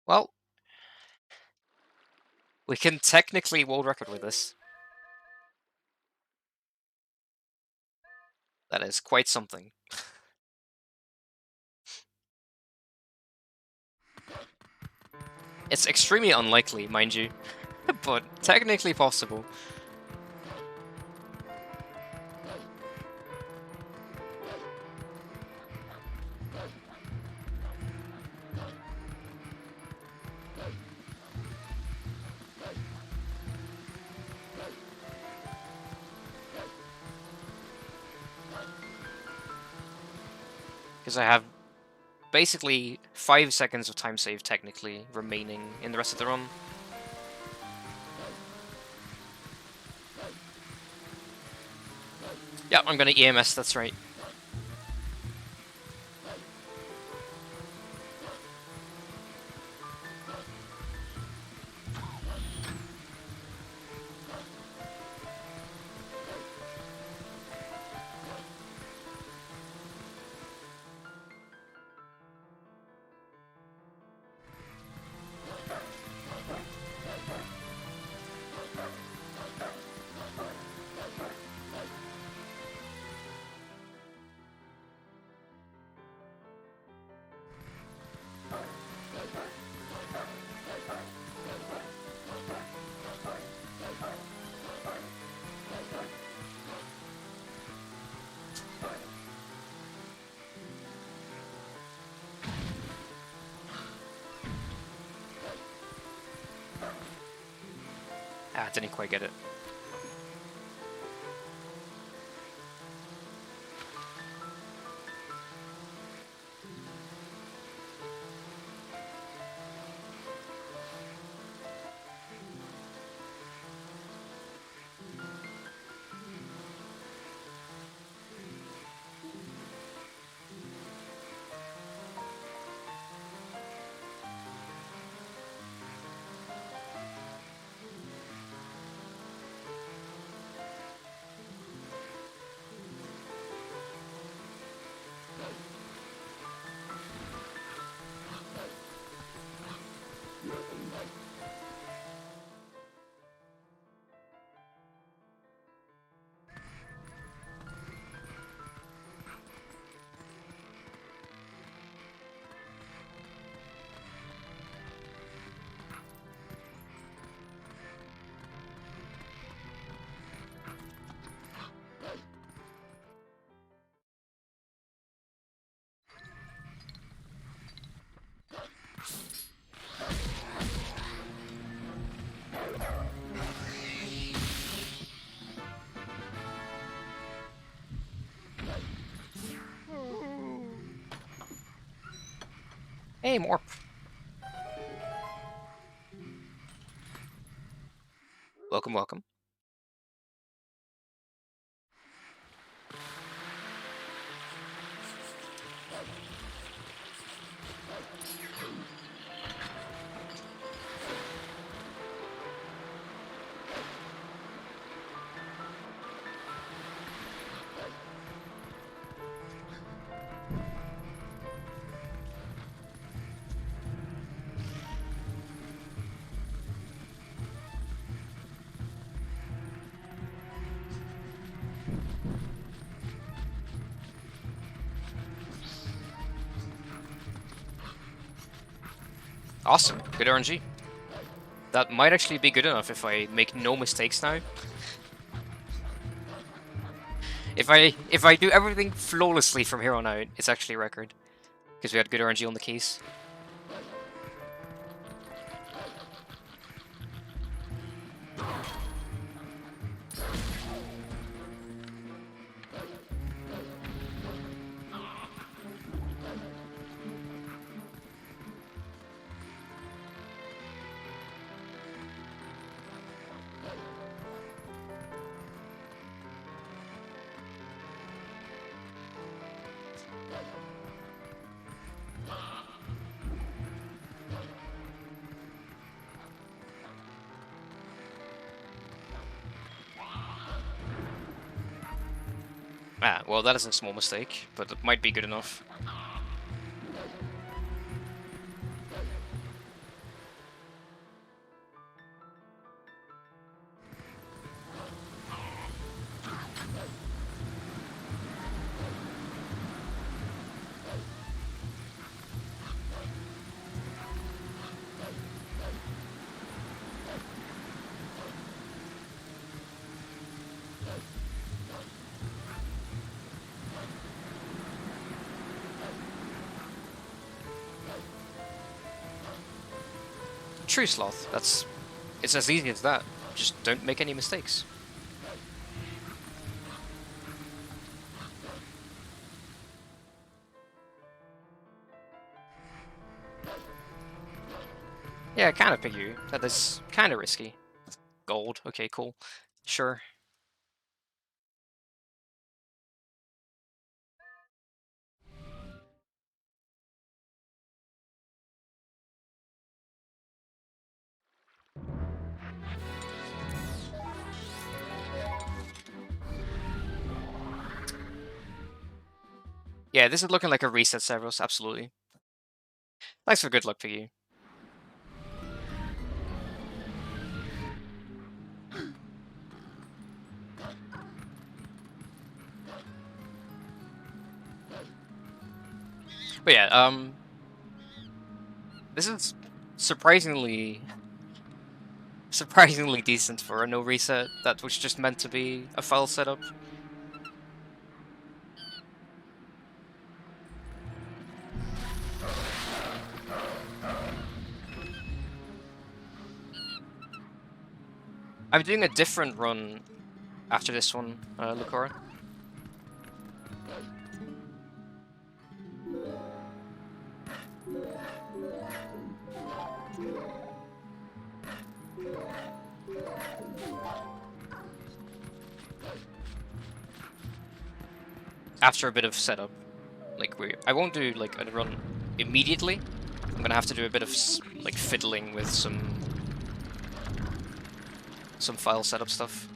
Well, we can technically world record with this. That is quite something. It's extremely unlikely, mind you, but technically possible. Because I have basically 5 seconds of time save technically remaining in the rest of the run. Yeah, I'm gonna EMS, that's right. Ah, didn't quite get it. Hey, Morp. Welcome, welcome. Awesome. Good RNG. That might actually be good enough if I make no mistakes now. If I do everything flawlessly from here on out, it's actually a record. Because we had good RNG on the keys. Ah, well, that is a small mistake, but it might be good enough. True Sloth. It's as easy as that. Just don't make any mistakes. Yeah, I kind of pick you. That is kind of risky. Gold. Okay, cool. Sure. Yeah, this is looking like a reset, Severus. Absolutely. Thanks for good luck, Piggy. But yeah, this is surprisingly decent for a no reset. That was just meant to be a file setup. I'm doing a different run after this one, Lucora. After a bit of setup. Like, I won't do, like, a run immediately. I'm gonna have to do a bit of, like, fiddling with some file setup stuff.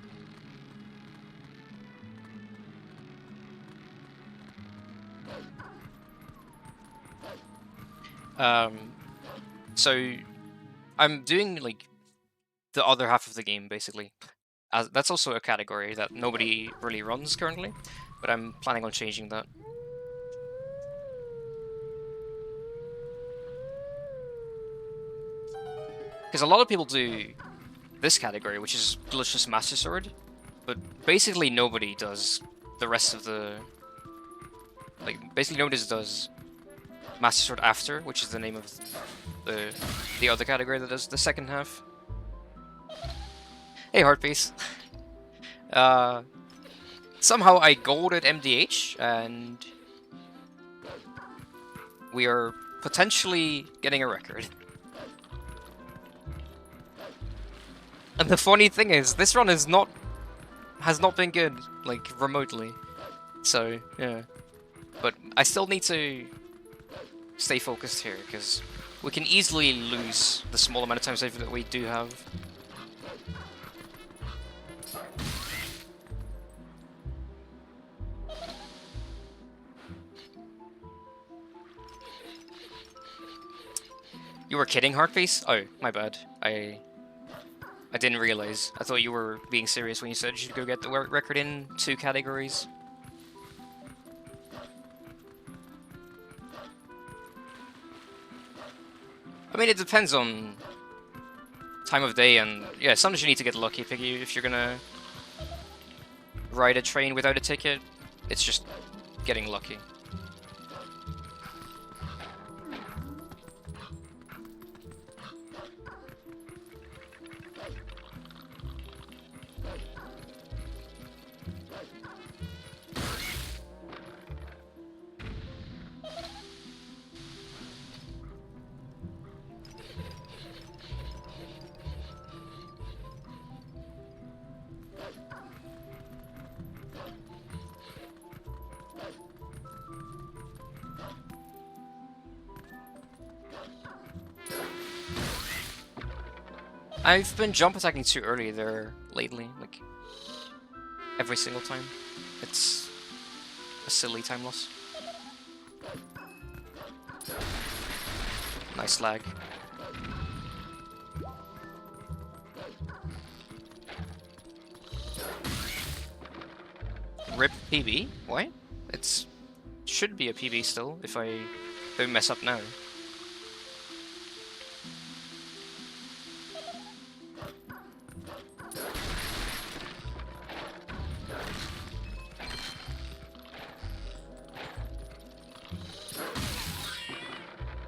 So I'm doing, like, the other half of the game, basically. That's also a category that nobody really runs currently, but I'm planning on changing that. Because a lot of people do this category, which is Glitchless Master Sword, but basically nobody does the rest of the... Like, basically nobody does Master Sword After, which is the name of the other category that does the second half. Hey, Heartpiece. Somehow I golded MDH, and we are potentially getting a record. And the funny thing is, this run has not been good, like, remotely. So, yeah. But I still need to stay focused here, because we can easily lose the small amount of time save that we do have. You were kidding, Heartpiece? Oh, my bad. I didn't realize. I thought you were being serious when you said you should go get the record in 2 categories. I mean, it depends on time of day, and yeah, sometimes you need to get lucky, Piggy, if you're gonna ride a train without a ticket. It's just getting lucky. I've been jump attacking too early there lately, like every single time. It's a silly time loss. Nice lag. RIP PB? What? It's should be a PB still if I don't mess up now.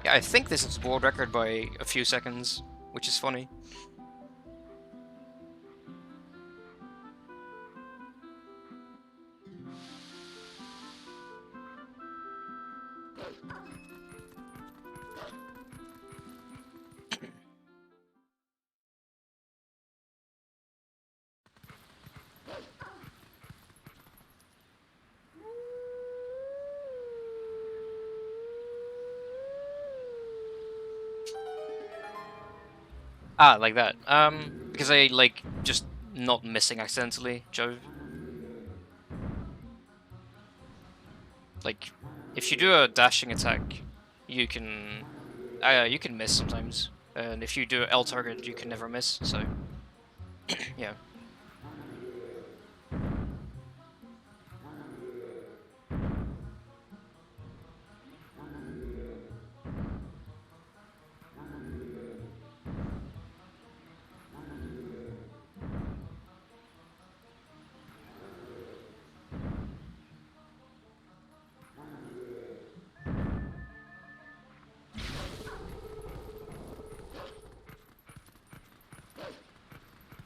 Yeah, I think this is world record by a few seconds, which is funny. Ah, like that. Because I, like, just not missing accidentally, Jove. Like, if you do a dashing attack, you can miss sometimes. And if you do L target, you can never miss, so... yeah.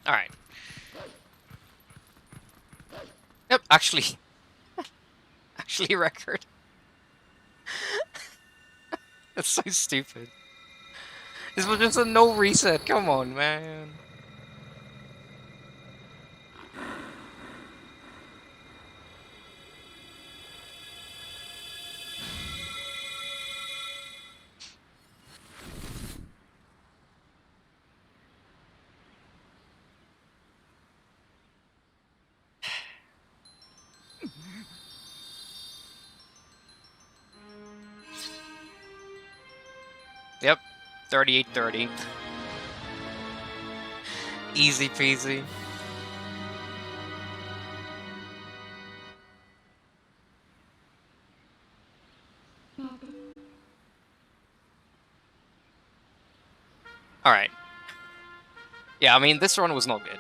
Alright. Yep, actually... actually record. That's so stupid. This was just a no reset, come on, man. Yep, 38-30. Easy peasy. Alright. Yeah, I mean, this run was not good.